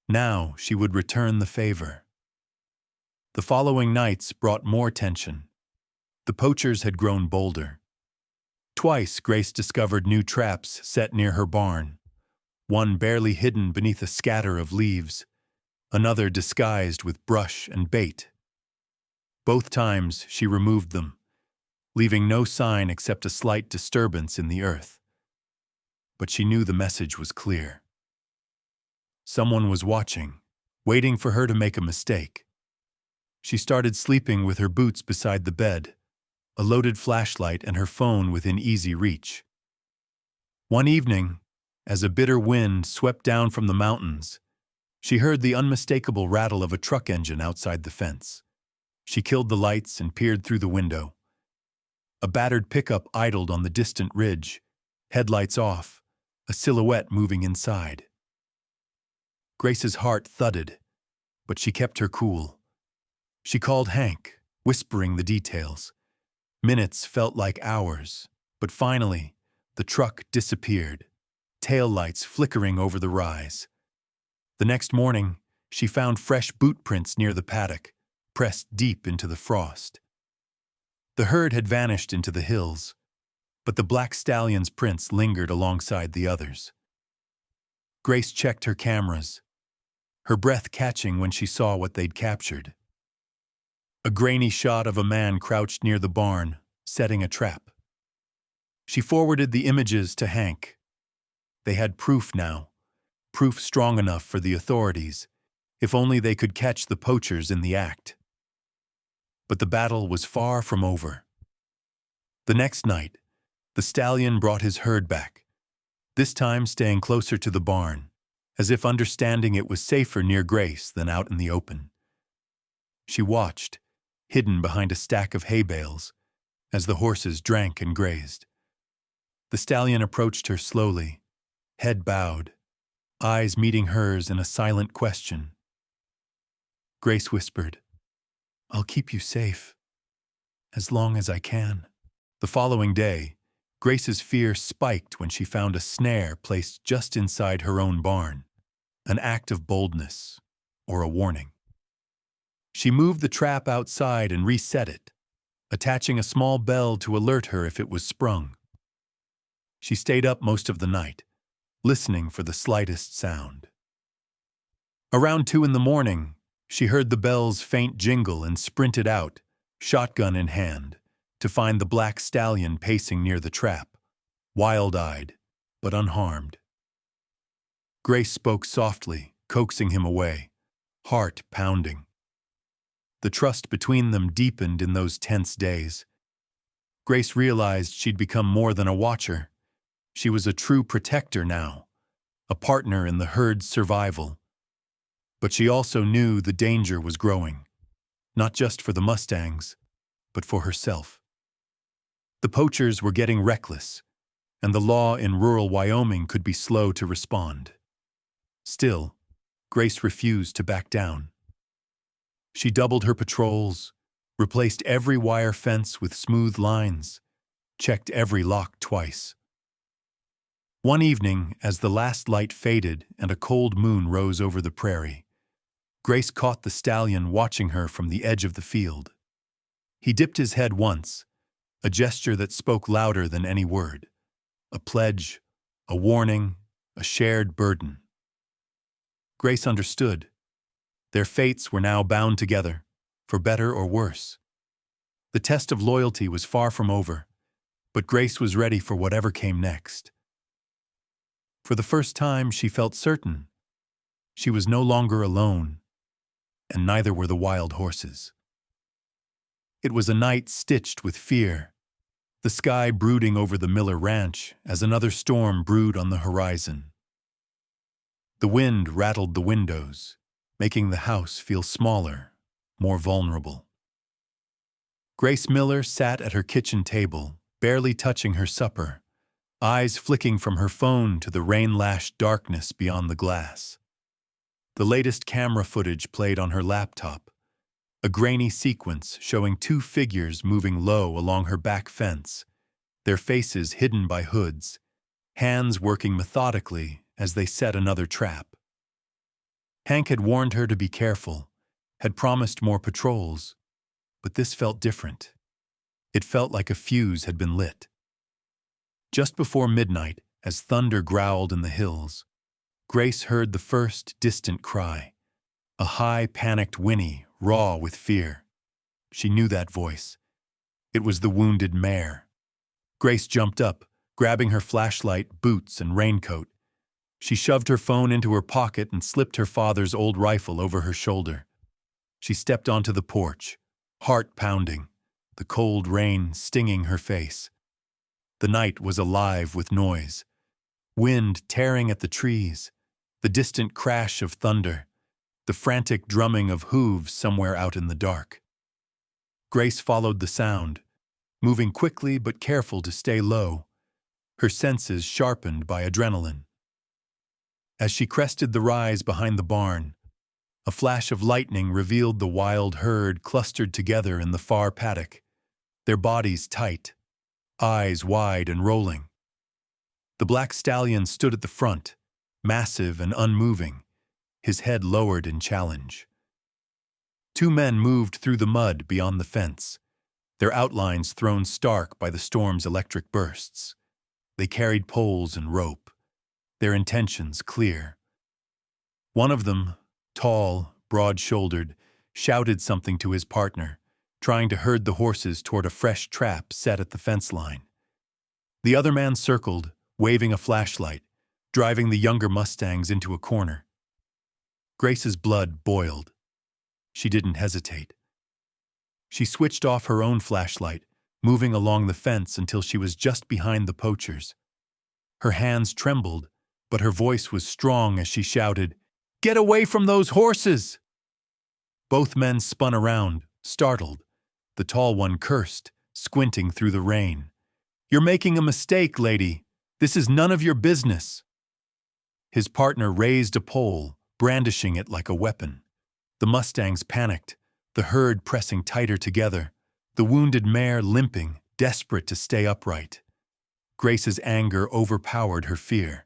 Now she would return the favor. The following nights brought more tension. The poachers had grown bolder. Twice Grace discovered new traps set near her barn, one barely hidden beneath a scatter of leaves, another disguised with brush and bait. Both times she removed them, leaving no sign except a slight disturbance in the earth. But she knew the message was clear. Someone was watching, waiting for her to make a mistake. She started sleeping with her boots beside the bed, a loaded flashlight and her phone within easy reach. One evening, as a bitter wind swept down from the mountains, she heard the unmistakable rattle of a truck engine outside the fence. She killed the lights and peered through the window. A battered pickup idled on the distant ridge, headlights off, a silhouette moving inside. Grace's heart thudded, but she kept her cool. She called Hank, whispering the details. Minutes felt like hours, but finally, the truck disappeared, taillights flickering over the rise. The next morning, she found fresh boot prints near the paddock, pressed deep into the frost. The herd had vanished into the hills, but the black stallion's prints lingered alongside the others. Grace checked her cameras, her breath catching when she saw what they'd captured. A grainy shot of a man crouched near the barn, setting a trap. She forwarded the images to Hank. They had proof now, proof strong enough for the authorities, if only they could catch the poachers in the act. But the battle was far from over. The next night, the stallion brought his herd back, this time staying closer to the barn, as if understanding it was safer near Grace than out in the open. She watched, hidden behind a stack of hay bales, as the horses drank and grazed. The stallion approached her slowly, head bowed, eyes meeting hers in a silent question. Grace whispered, "I'll keep you safe, as long as I can." The following day, Grace's fear spiked when she found a snare placed just inside her own barn, an act of boldness, or a warning. She moved the trap outside and reset it, attaching a small bell to alert her if it was sprung. She stayed up most of the night, listening for the slightest sound. Around 2 a.m, she heard the bell's faint jingle and sprinted out, shotgun in hand, to find the black stallion pacing near the trap, wild-eyed, but unharmed. Grace spoke softly, coaxing him away, heart pounding. The trust between them deepened in those tense days. Grace realized she'd become more than a watcher. She was a true protector now, a partner in the herd's survival. But she also knew the danger was growing, not just for the Mustangs, but for herself. The poachers were getting reckless, and the law in rural Wyoming could be slow to respond. Still, Grace refused to back down. She doubled her patrols, replaced every wire fence with smooth lines, checked every lock twice. One evening, as the last light faded and a cold moon rose over the prairie, Grace caught the stallion watching her from the edge of the field. He dipped his head once, a gesture that spoke louder than any word, a pledge, a warning, a shared burden. Grace understood. Their fates were now bound together, for better or worse. The test of loyalty was far from over, but Grace was ready for whatever came next. For the first time, she felt certain. She was no longer alone, and neither were the wild horses. It was a night stitched with fear, the sky brooding over the Miller Ranch as another storm brewed on the horizon. The wind rattled the windows, making the house feel smaller, more vulnerable. Grace Miller sat at her kitchen table, barely touching her supper, eyes flicking from her phone to the rain-lashed darkness beyond the glass. The latest camera footage played on her laptop, a grainy sequence showing two figures moving low along her back fence, their faces hidden by hoods, hands working methodically as they set another trap. Hank had warned her to be careful, had promised more patrols, but this felt different. It felt like a fuse had been lit. Just before midnight, as thunder growled in the hills, Grace heard the first distant cry, a high, panicked whinny, raw with fear. She knew that voice. It was the wounded mare. Grace jumped up, grabbing her flashlight, boots, and raincoat. She shoved her phone into her pocket and slipped her father's old rifle over her shoulder. She stepped onto the porch, heart pounding, the cold rain stinging her face. The night was alive with noise, wind tearing at the trees, the distant crash of thunder, the frantic drumming of hooves somewhere out in the dark. Grace followed the sound, moving quickly but careful to stay low, her senses sharpened by adrenaline. As she crested the rise behind the barn, a flash of lightning revealed the wild herd clustered together in the far paddock, their bodies tight, eyes wide and rolling. The black stallion stood at the front, massive and unmoving, his head lowered in challenge. Two men moved through the mud beyond the fence, their outlines thrown stark by the storm's electric bursts. They carried poles and rope, their intentions clear. One of them, tall, broad-shouldered, shouted something to his partner, trying to herd the horses toward a fresh trap set at the fence line. The other man circled, waving a flashlight, driving the younger Mustangs into a corner. Grace's blood boiled. She didn't hesitate. She switched off her own flashlight, moving along the fence until she was just behind the Poachers. Her hands trembled, but her voice was strong as she shouted, "Get away from those horses!" Both men spun around, startled. The tall one cursed, squinting through the rain. "You're making a mistake, lady. This is none of your business." His partner raised a pole, brandishing it like a weapon. The Mustangs panicked, the herd pressing tighter together, the wounded mare limping, desperate to stay upright. Grace's anger overpowered her fear.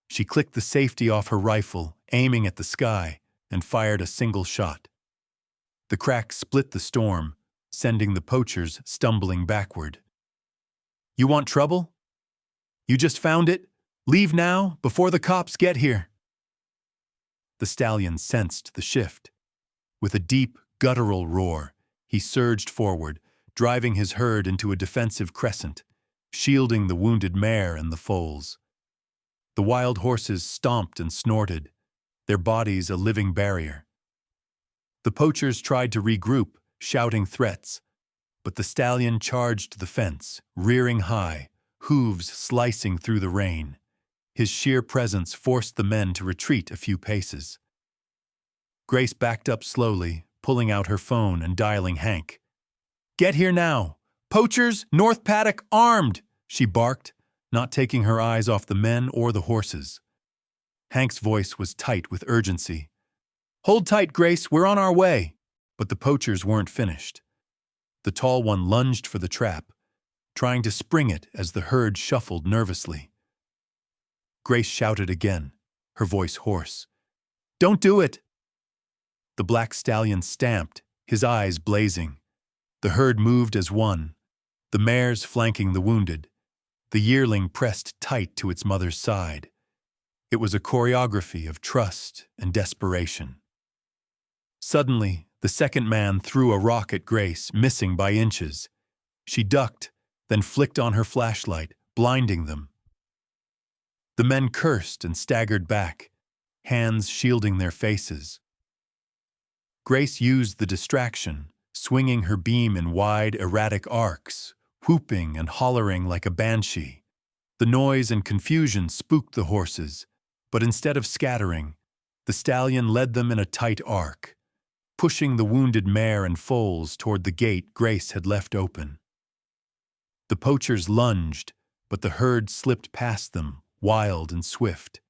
She clicked the safety off her rifle, aiming at the sky, and fired a single shot. The crack split the storm, sending the Poachers stumbling backward. "You want trouble? You just found it? Leave now, before the cops get here." The stallion sensed the shift. With a deep, guttural roar, he surged forward, driving his herd into a defensive crescent, shielding the wounded mare and the foals. The wild horses stomped and snorted, their bodies a living barrier. The Poachers tried to regroup, shouting threats, but the stallion charged the fence, rearing high, hooves slicing through the rain. His sheer presence forced the men to retreat a few paces. Grace backed up slowly, pulling out her phone and dialing Hank. "Get here now! Poachers, North Paddock, armed!" she barked, not taking her eyes off the men or the horses. Hank's voice was tight with urgency. "Hold tight, Grace, we're on our way." But the Poachers weren't finished. The tall one lunged for the trap, trying to spring it as the herd shuffled nervously. Grace shouted again, her voice hoarse. "Don't do it!" The black stallion stamped, his eyes blazing. The herd moved as one, the mares flanking the wounded, the yearling pressed tight to its mother's side. It was a choreography of trust and desperation. Suddenly, the second man threw a rock at Grace, missing by inches. She ducked, then flicked on her flashlight, blinding them. The men cursed and staggered back, hands shielding their faces. Grace used the distraction, swinging her beam in wide, erratic arcs, whooping and hollering like a banshee. The noise and confusion spooked the horses, but instead of scattering, the stallion led them in a tight arc, pushing the wounded mare and foals toward the gate Grace had left open. The poachers lunged, but the herd slipped past them, wild and swift.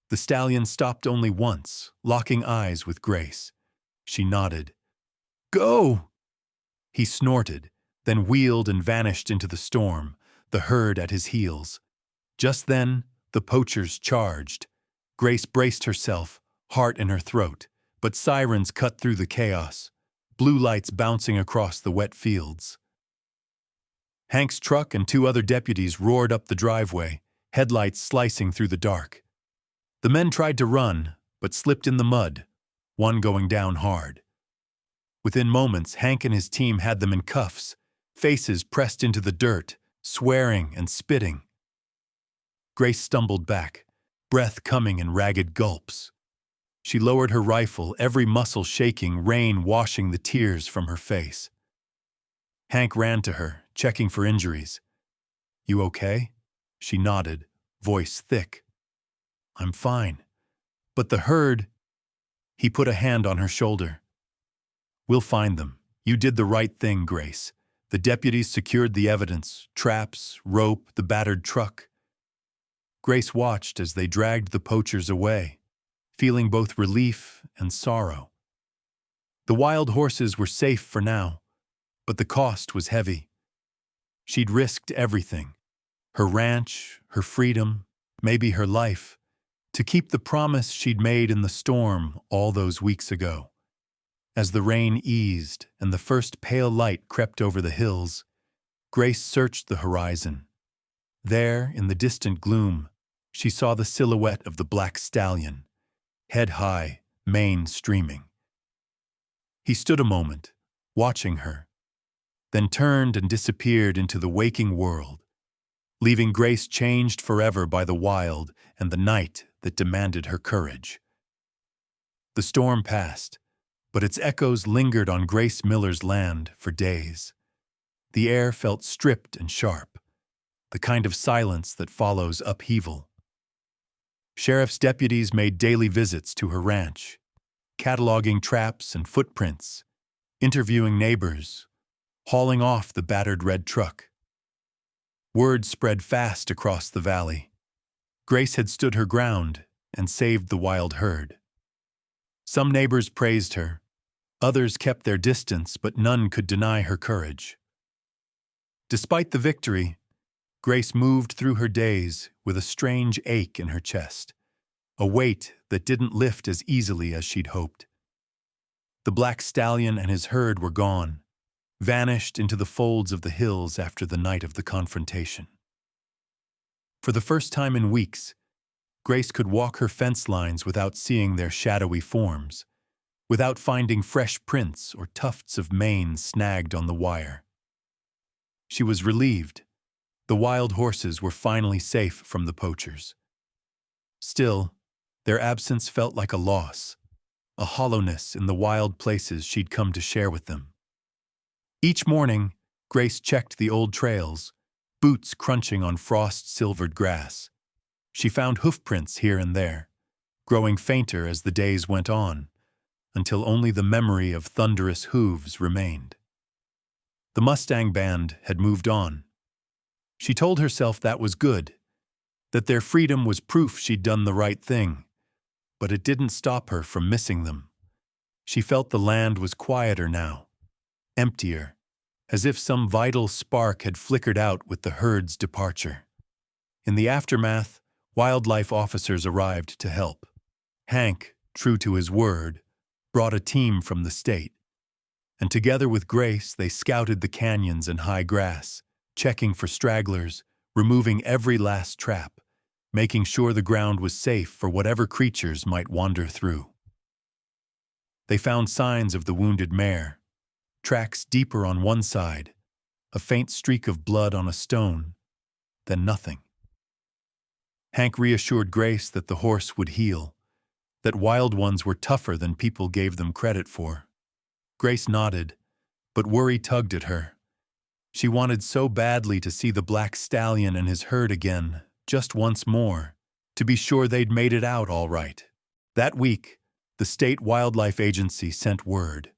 The stallion stopped only once, locking eyes with Grace. She nodded. "Go!" He snorted, then wheeled and vanished into the storm, the herd at his heels. Just then, the poachers charged. Grace braced herself, heart in her throat, but sirens cut through the chaos, blue lights bouncing across the wet fields. Hank's truck and two other deputies roared up the driveway, headlights slicing through the dark. The men tried to run, but slipped in the mud, one going down hard. Within moments, Hank and his team had them in cuffs, faces pressed into the dirt, swearing and spitting. Grace stumbled back, breath coming in ragged gulps. She lowered her rifle, every muscle shaking, rain washing the tears from her face. Hank ran to her, checking for injuries. "You okay?" She nodded, voice thick. "I'm fine. But the herd—" He put a hand on her shoulder. "We'll find them. You did the right thing, Grace. The deputies secured the evidence, traps, rope, the battered truck." Grace watched as they dragged the poachers away, feeling both relief and sorrow. The wild horses were safe for now, but the cost was heavy. She'd risked everything, her ranch, her freedom, maybe her life, to keep the promise she'd made in the storm all those weeks ago. As the rain eased and the first pale light crept over the hills, Grace searched the horizon. There, in the distant gloom, she saw the silhouette of the black stallion, head high, mane streaming. He stood a moment, watching her, then turned and disappeared into the waking world, leaving Grace changed forever by the wild and the night that demanded her courage. The storm passed, but its echoes lingered on Grace Miller's land for days. The air felt stripped and sharp, the kind of silence that follows upheaval. Sheriff's deputies made daily visits to her ranch, cataloging traps and footprints, interviewing neighbors, hauling off the battered red truck. Word spread fast across the valley. Grace had stood her ground and saved the wild herd. Some neighbors praised her, others kept their distance, but none could deny her courage. Despite the victory, Grace moved through her days with a strange ache in her chest, a weight that didn't lift as easily as she'd hoped. The black stallion and his herd were gone, vanished into the folds of the hills after the night of the confrontation. For the first time in weeks, Grace could walk her fence lines without seeing their shadowy forms, without finding fresh prints or tufts of mane snagged on the wire. She was relieved. The wild horses were finally safe from the poachers. Still, their absence felt like a loss, a hollowness in the wild places she'd come to share with them. Each morning, Grace checked the old trails, boots crunching on frost-silvered grass. She found hoofprints here and there, growing fainter as the days went on, until only the memory of thunderous hooves remained. The Mustang band had moved on. She told herself that was good, that their freedom was proof she'd done the right thing, but it didn't stop her from missing them. She felt the land was quieter now, emptier, as if some vital spark had flickered out with the herd's departure. In the aftermath, wildlife officers arrived to help. Hank, true to his word, brought a team from the state, and together with Grace they scouted the canyons and high grass, checking for stragglers, removing every last trap, making sure the ground was safe for whatever creatures might wander through. They found signs of the wounded mare, tracks deeper on one side, a faint streak of blood on a stone, then nothing. Hank reassured Grace that the horse would heal, that wild ones were tougher than people gave them credit for. Grace nodded, But worry tugged at her. She wanted so badly to see the black stallion and his herd again, just once more, to be sure they'd made it out all right. That week, the state wildlife agency sent word.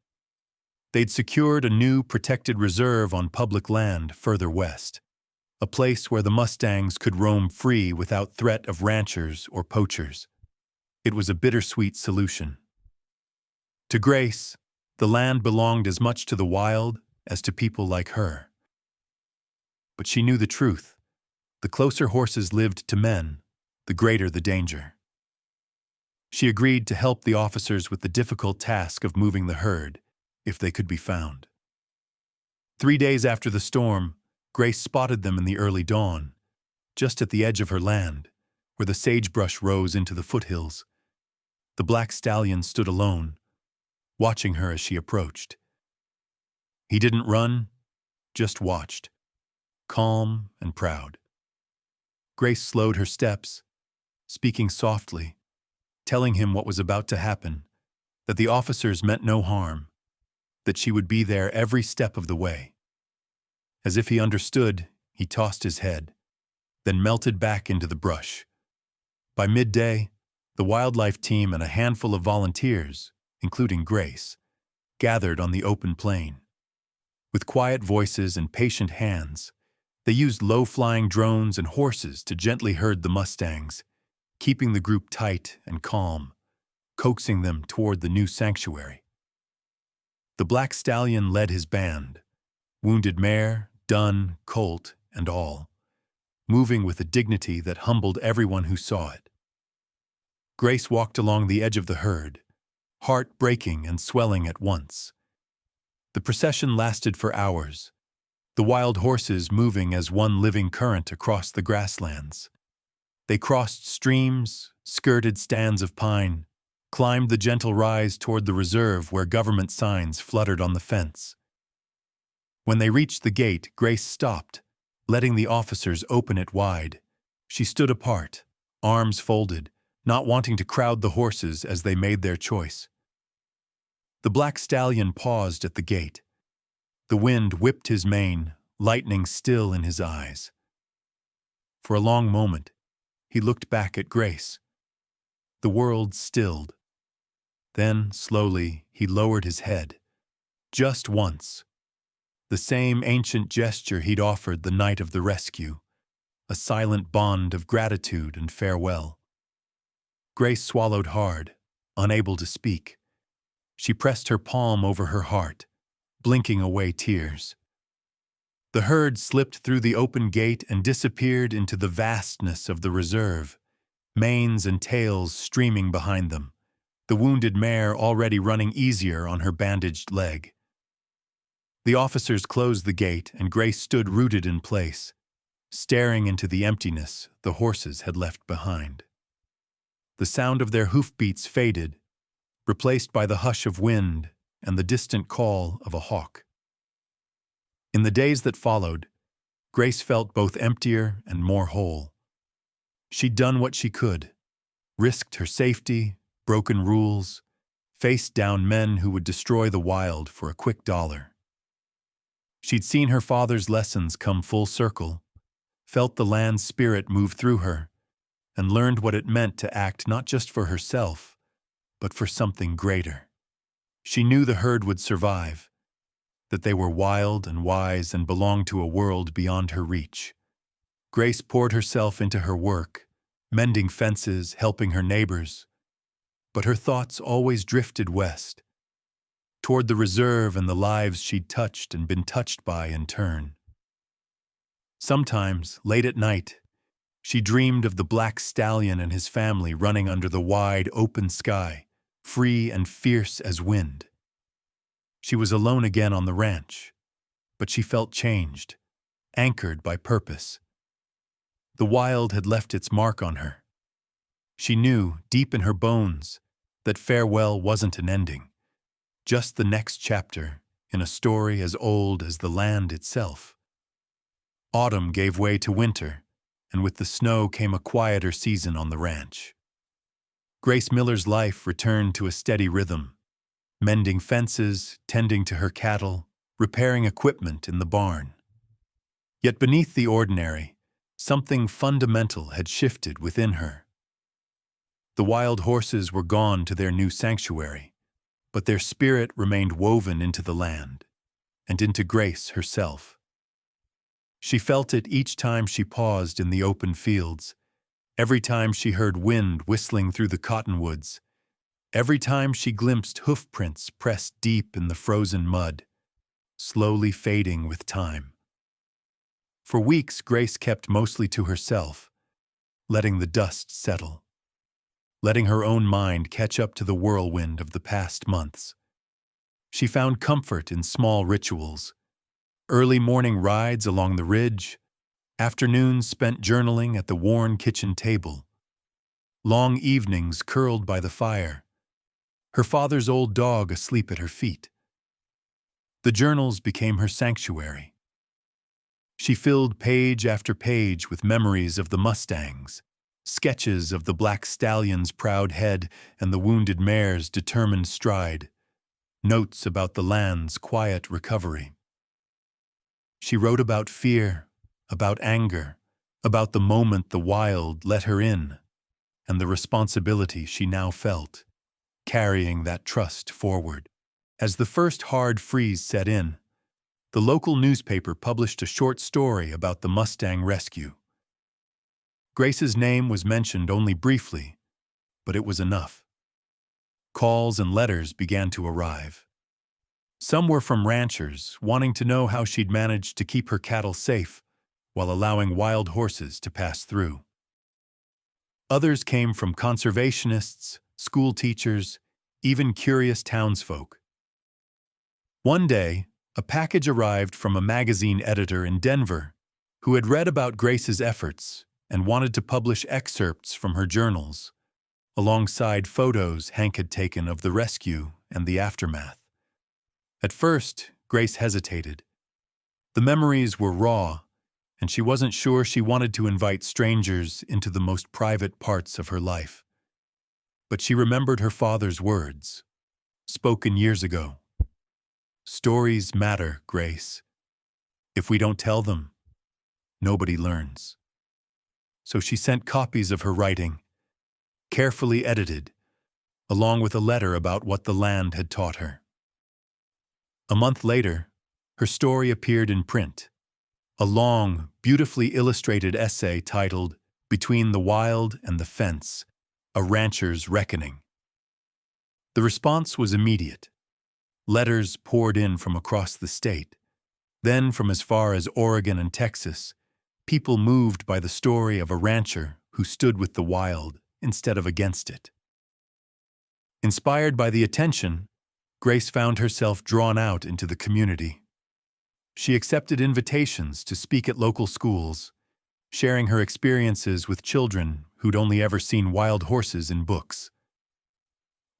They'd secured a new protected reserve on public land further west, a place where the Mustangs could roam free without threat of ranchers or poachers. It was a bittersweet solution. To Grace, the land belonged as much to the wild as to people like her. But she knew the truth. The closer horses lived to men, the greater the danger. She agreed to help the officers with the difficult task of moving the herd, if they could be found. 3 days after the storm, Grace spotted them in the early dawn, just at the edge of her land, where the sagebrush rose into the foothills. The black stallion stood alone, watching her as she approached. He didn't run, just watched, calm and proud. Grace slowed her steps, speaking softly, telling him what was about to happen, that the officers meant no harm, that she would be there every step of the way. As if he understood, he tossed his head, then melted back into the brush. By midday, the wildlife team and a handful of volunteers, including Grace, gathered on the open plain. With quiet voices and patient hands, they used low-flying drones and horses to gently herd the Mustangs, keeping the group tight and calm, coaxing them toward the new sanctuary. The black stallion led his band, wounded mare, dun, colt, and all, moving with a dignity that humbled everyone who saw it. Grace walked along the edge of the herd, heart breaking and swelling at once. The procession lasted for hours, the wild horses moving as one living current across the grasslands. They crossed streams, skirted stands of pine, climbed the gentle rise toward the reserve where government signs fluttered on the fence. When they reached the gate, Grace stopped, letting the officers open it wide. She stood apart, arms folded, not wanting to crowd the horses as they made their choice. The black stallion paused at the gate. The wind whipped his mane, lightning still in his eyes. For a long moment, he looked back at Grace. The world stilled. Then, slowly, he lowered his head. Just once. The same ancient gesture he'd offered the night of the rescue. A silent bond of gratitude and farewell. Grace swallowed hard, unable to speak. She pressed her palm over her heart, blinking away tears. The herd slipped through the open gate and disappeared into the vastness of the reserve, manes and tails streaming behind them, the wounded mare already running easier on her bandaged leg. The officers closed the gate, and Grace stood rooted in place, staring into the emptiness the horses had left behind. The sound of their hoofbeats faded, replaced by the hush of wind and the distant call of a hawk. In the days that followed, Grace felt both emptier and more whole. She'd done what she could, risked her safety, broken rules, faced down men who would destroy the wild for a quick dollar. She'd seen her father's lessons come full circle, felt the land's spirit move through her, and learned what it meant to act not just for herself, but for something greater. She knew the herd would survive, that they were wild and wise and belonged to a world beyond her reach. Grace poured herself into her work, mending fences, helping her neighbors, but her thoughts always drifted west, toward the reserve and the lives she'd touched and been touched by in turn. Sometimes, late at night, she dreamed of the black stallion and his family running under the wide, open sky, free and fierce as wind. She was alone again on the ranch, but she felt changed, anchored by purpose. The wild had left its mark on her. She knew, deep in her bones, that farewell wasn't an ending, just the next chapter in a story as old as the land itself. Autumn gave way to winter, and with the snow came a quieter season on the ranch. Grace Miller's life returned to a steady rhythm, mending fences, tending to her cattle, repairing equipment in the barn. Yet beneath the ordinary, something fundamental had shifted within her. The wild horses were gone to their new sanctuary, but their spirit remained woven into the land, and into Grace herself. She felt it each time she paused in the open fields, every time she heard wind whistling through the cottonwoods, every time she glimpsed hoof prints pressed deep in the frozen mud, slowly fading with time. For weeks, Grace kept mostly to herself, letting the dust settle, letting her own mind catch up to the whirlwind of the past months. She found comfort in small rituals, early morning rides along the ridge, afternoons spent journaling at the worn kitchen table, long evenings curled by the fire, her father's old dog asleep at her feet. The journals became her sanctuary. She filled page after page with memories of the Mustangs, sketches of the black stallion's proud head and the wounded mare's determined stride, notes about the land's quiet recovery. She wrote about fear, about anger, about the moment the wild let her in, and the responsibility she now felt, carrying that trust forward. As the first hard freeze set in, the local newspaper published a short story about the Mustang rescue. Grace's name was mentioned only briefly, but it was enough. Calls and letters began to arrive. Some were from ranchers wanting to know how she'd managed to keep her cattle safe while allowing wild horses to pass through. Others came from conservationists, school teachers, even curious townsfolk. One day, a package arrived from a magazine editor in Denver who had read about Grace's efforts and wanted to publish excerpts from her journals, alongside photos Hank had taken of the rescue and the aftermath. At first, Grace hesitated. The memories were raw, and she wasn't sure she wanted to invite strangers into the most private parts of her life. But she remembered her father's words, spoken years ago. "Stories matter, Grace. If we don't tell them, nobody learns." So she sent copies of her writing, carefully edited, along with a letter about what the land had taught her. A month later, her story appeared in print, a long, beautifully illustrated essay titled "Between the Wild and the Fence, A Rancher's Reckoning." The response was immediate. Letters poured in from across the state. Then from as far as Oregon and Texas, people moved by the story of a rancher who stood with the wild instead of against it. Inspired by the attention, Grace found herself drawn out into the community. She accepted invitations to speak at local schools, sharing her experiences with children who'd only ever seen wild horses in books.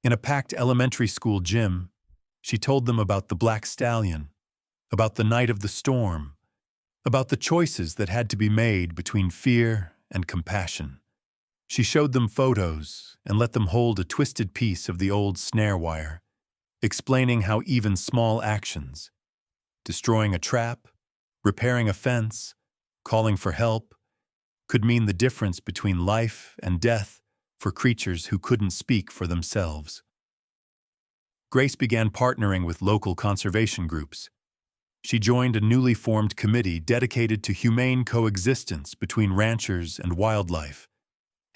In a packed elementary school gym, she told them about the black stallion, about the night of the storm, about the choices that had to be made between fear and compassion. She showed them photos and let them hold a twisted piece of the old snare wire, explaining how even small actions, destroying a trap, repairing a fence, calling for help, could mean the difference between life and death for creatures who couldn't speak for themselves. Grace began partnering with local conservation groups. She joined a newly formed committee dedicated to humane coexistence between ranchers and wildlife,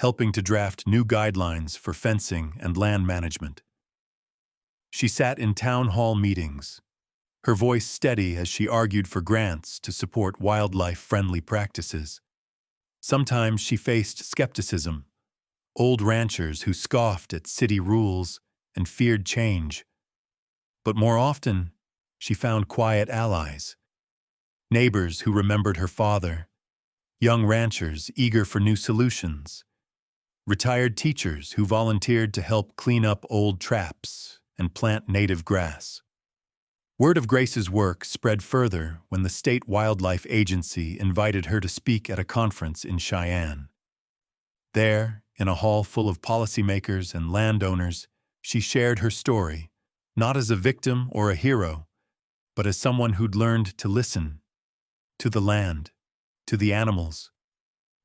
helping to draft new guidelines for fencing and land management. She sat in town hall meetings, her voice steady as she argued for grants to support wildlife-friendly practices. Sometimes she faced skepticism, old ranchers who scoffed at city rules and feared change. But more often, she found quiet allies, neighbors who remembered her father, young ranchers eager for new solutions, retired teachers who volunteered to help clean up old traps and plant native grass. Word of Grace's work spread further when the State Wildlife Agency invited her to speak at a conference in Cheyenne. There, in a hall full of policymakers and landowners, she shared her story, not as a victim or a hero, but as someone who'd learned to listen to the land, to the animals,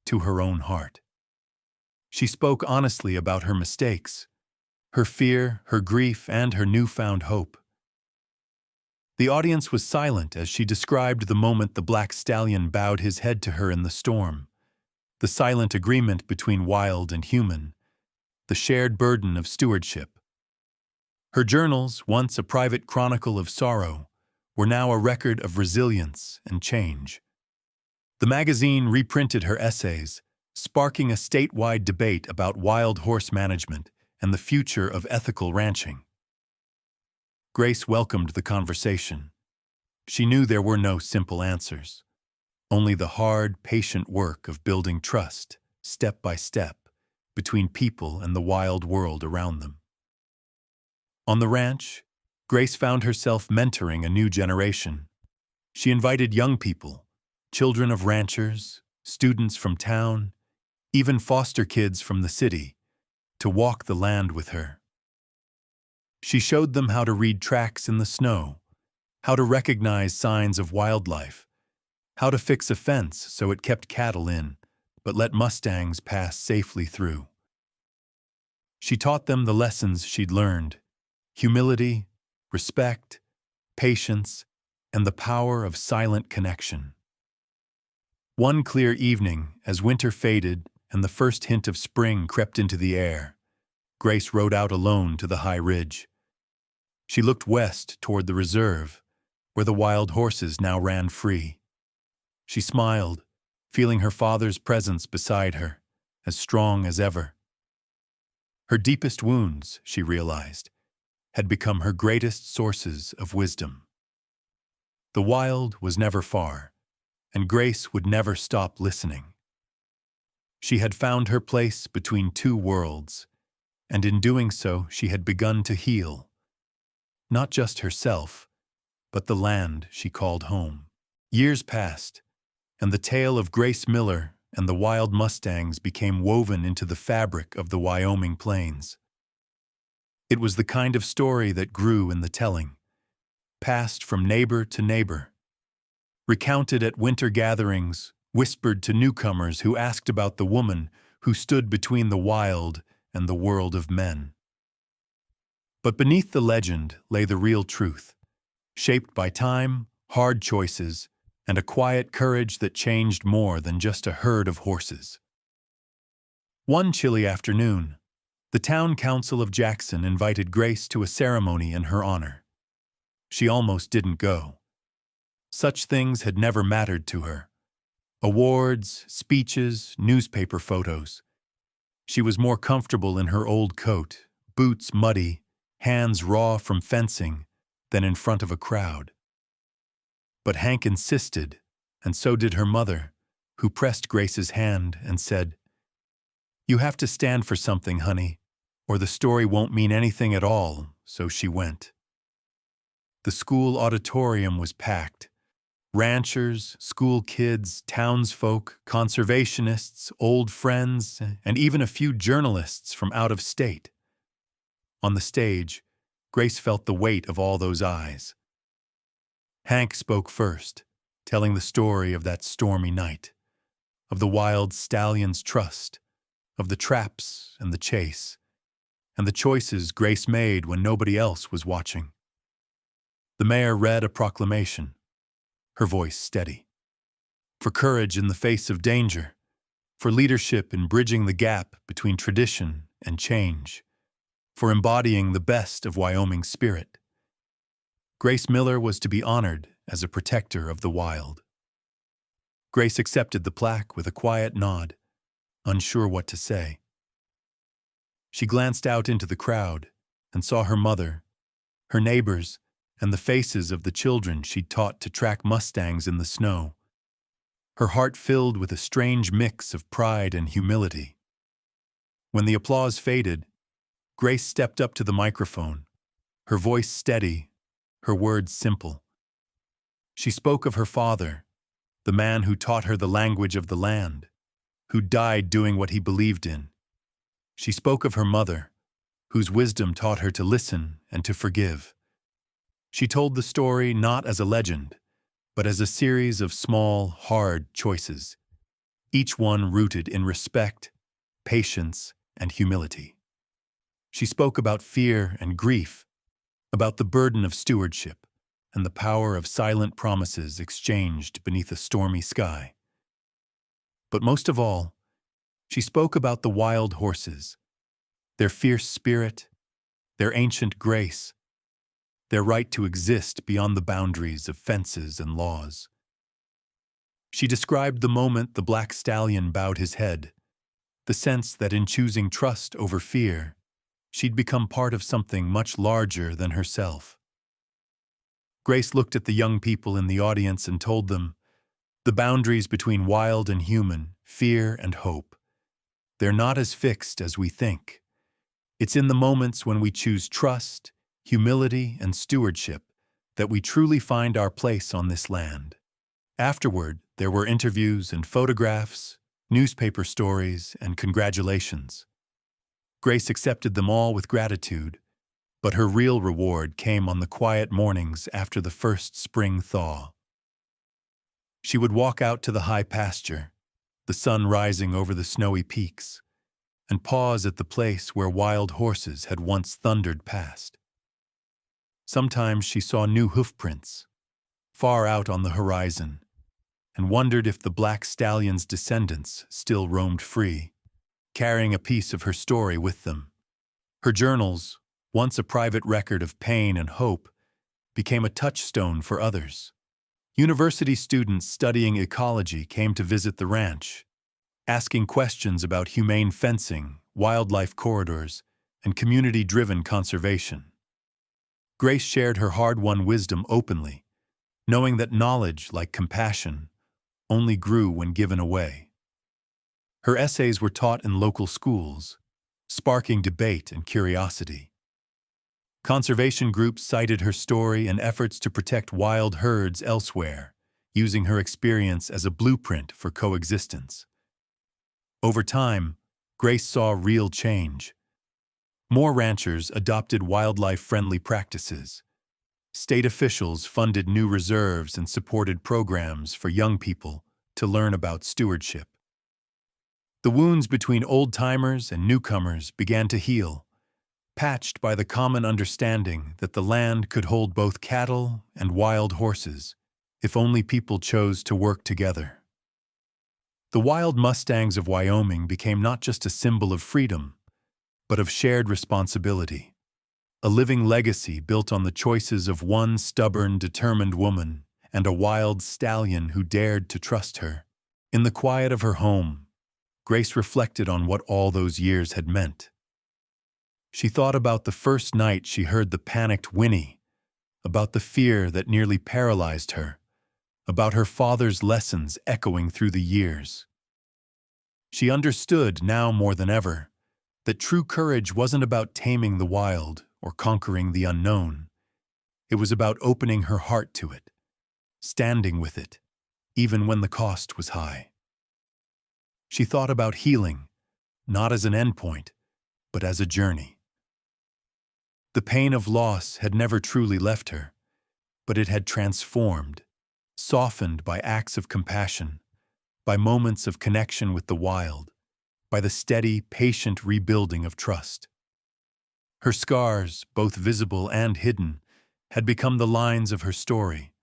to her own heart. She spoke honestly about her mistakes, her fear, her grief, and her newfound hope. The audience was silent as she described the moment the black stallion bowed his head to her in the storm, the silent agreement between wild and human, the shared burden of stewardship. Her journals, once a private chronicle of sorrow, were now a record of resilience and change. The magazine reprinted her essays, sparking a statewide debate about wild horse management and the future of ethical ranching. Grace welcomed the conversation. She knew there were no simple answers, only the hard, patient work of building trust, step by step, between people and the wild world around them. On the ranch, Grace found herself mentoring a new generation. She invited young people, children of ranchers, students from town, even foster kids from the city, to walk the land with her. She showed them how to read tracks in the snow, how to recognize signs of wildlife, how to fix a fence so it kept cattle in, but let Mustangs pass safely through. She taught them the lessons she'd learned: humility, respect, patience, and the power of silent connection. One clear evening, as winter faded and the first hint of spring crept into the air, Grace rode out alone to the high ridge. She looked west toward the reserve, where the wild horses now ran free. She smiled, feeling her father's presence beside her, as strong as ever. Her deepest wounds, she realized, had become her greatest sources of wisdom. The wild was never far, and Grace would never stop listening. She had found her place between two worlds, and in doing so she had begun to heal. Not just herself, but the land she called home. Years passed, and the tale of Grace Miller and the wild Mustangs became woven into the fabric of the Wyoming plains. It was the kind of story that grew in the telling, passed from neighbor to neighbor, recounted at winter gatherings, whispered to newcomers who asked about the woman who stood between the wild and the world of men. But beneath the legend lay the real truth, shaped by time, hard choices, and a quiet courage that changed more than just a herd of horses. One chilly afternoon, the town council of Jackson invited Grace to a ceremony in her honor. She almost didn't go. Such things had never mattered to her. Awards, speeches, newspaper photos. She was more comfortable in her old coat, boots muddy, hands raw from fencing, than in front of a crowd. But Hank insisted, and so did her mother, who pressed Grace's hand and said, "You have to stand for something, honey, or the story won't mean anything at all," so she went. The school auditorium was packed. Ranchers, school kids, townsfolk, conservationists, old friends, and even a few journalists from out of state. On the stage, Grace felt the weight of all those eyes. Hank spoke first, telling the story of that stormy night, of the wild stallion's trust, of the traps and the chase, and the choices Grace made when nobody else was watching. The mayor read a proclamation, her voice steady. For courage in the face of danger, for leadership in bridging the gap between tradition and change, for embodying the best of Wyoming's spirit. Grace Miller was to be honored as a protector of the wild. Grace accepted the plaque with a quiet nod, unsure what to say. She glanced out into the crowd and saw her mother, her neighbors, and the faces of the children she'd taught to track Mustangs in the snow. Her heart filled with a strange mix of pride and humility. When the applause faded, Grace stepped up to the microphone, her voice steady, her words simple. She spoke of her father, the man who taught her the language of the land, who died doing what he believed in. She spoke of her mother, whose wisdom taught her to listen and to forgive. She told the story not as a legend, but as a series of small, hard choices, each one rooted in respect, patience, and humility. She spoke about fear and grief, about the burden of stewardship, and the power of silent promises exchanged beneath a stormy sky. But most of all, she spoke about the wild horses, their fierce spirit, their ancient grace, their right to exist beyond the boundaries of fences and laws. She described the moment the black stallion bowed his head, the sense that in choosing trust over fear, she'd become part of something much larger than herself. Grace looked at the young people in the audience and told them, the boundaries between wild and human, fear and hope, they're not as fixed as we think. It's in the moments when we choose trust, humility, and stewardship that we truly find our place on this land. Afterward, there were interviews and photographs, newspaper stories, and congratulations. Grace accepted them all with gratitude, but her real reward came on the quiet mornings after the first spring thaw. She would walk out to the high pasture, the sun rising over the snowy peaks, and pause at the place where wild horses had once thundered past. Sometimes she saw new hoofprints, far out on the horizon, and wondered if the black stallion's descendants still roamed free, carrying a piece of her story with them. Her journals, once a private record of pain and hope, became a touchstone for others. University students studying ecology came to visit the ranch, asking questions about humane fencing, wildlife corridors, and community-driven conservation. Grace shared her hard-won wisdom openly, knowing that knowledge, like compassion, only grew when given away. Her essays were taught in local schools, sparking debate and curiosity. Conservation groups cited her story and efforts to protect wild herds elsewhere, using her experience as a blueprint for coexistence. Over time, Grace saw real change. More ranchers adopted wildlife-friendly practices. State officials funded new reserves and supported programs for young people to learn about stewardship. The wounds between old-timers and newcomers began to heal, patched by the common understanding that the land could hold both cattle and wild horses, if only people chose to work together. The wild Mustangs of Wyoming became not just a symbol of freedom, but of shared responsibility, a living legacy built on the choices of one stubborn, determined woman and a wild stallion who dared to trust her. In the quiet of her home, Grace reflected on what all those years had meant. She thought about the first night she heard the panicked whinny, about the fear that nearly paralyzed her, about her father's lessons echoing through the years. She understood now more than ever that true courage wasn't about taming the wild or conquering the unknown. It was about opening her heart to it, standing with it, even when the cost was high. She thought about healing, not as an endpoint, but as a journey. The pain of loss had never truly left her, but it had transformed, softened by acts of compassion, by moments of connection with the wild, by the steady, patient rebuilding of trust. Her scars, both visible and hidden, had become the lines of her story,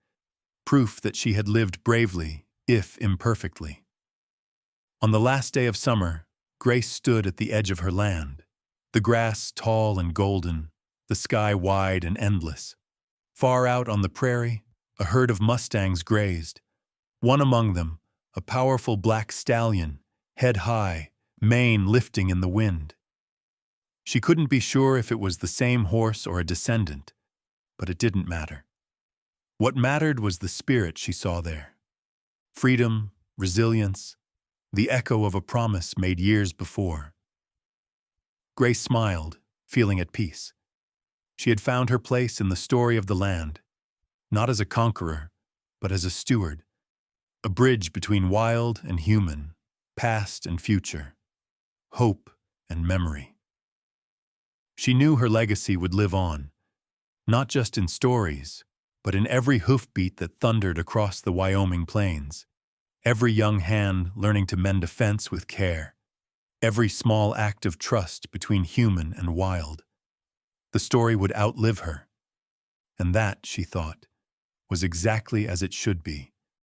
proof that she had lived bravely, if imperfectly. On the last day of summer, Grace stood at the edge of her land, the grass tall and golden, the sky wide and endless. Far out on the prairie, a herd of Mustangs grazed. One among them, a powerful black stallion, head high, mane lifting in the wind. She couldn't be sure if it was the same horse or a descendant, but it didn't matter. What mattered was the spirit she saw there. Freedom, resilience, the echo of a promise made years before. Grace smiled, feeling at peace. She had found her place in the story of the land, not as a conqueror, but as a steward, a bridge between wild and human, past and future, hope and memory. She knew her legacy would live on, not just in stories, but in every hoofbeat that thundered across the Wyoming plains, every young hand learning to mend a fence with care, every small act of trust between human and wild. The story would outlive her, and that, she thought, was exactly as it should be.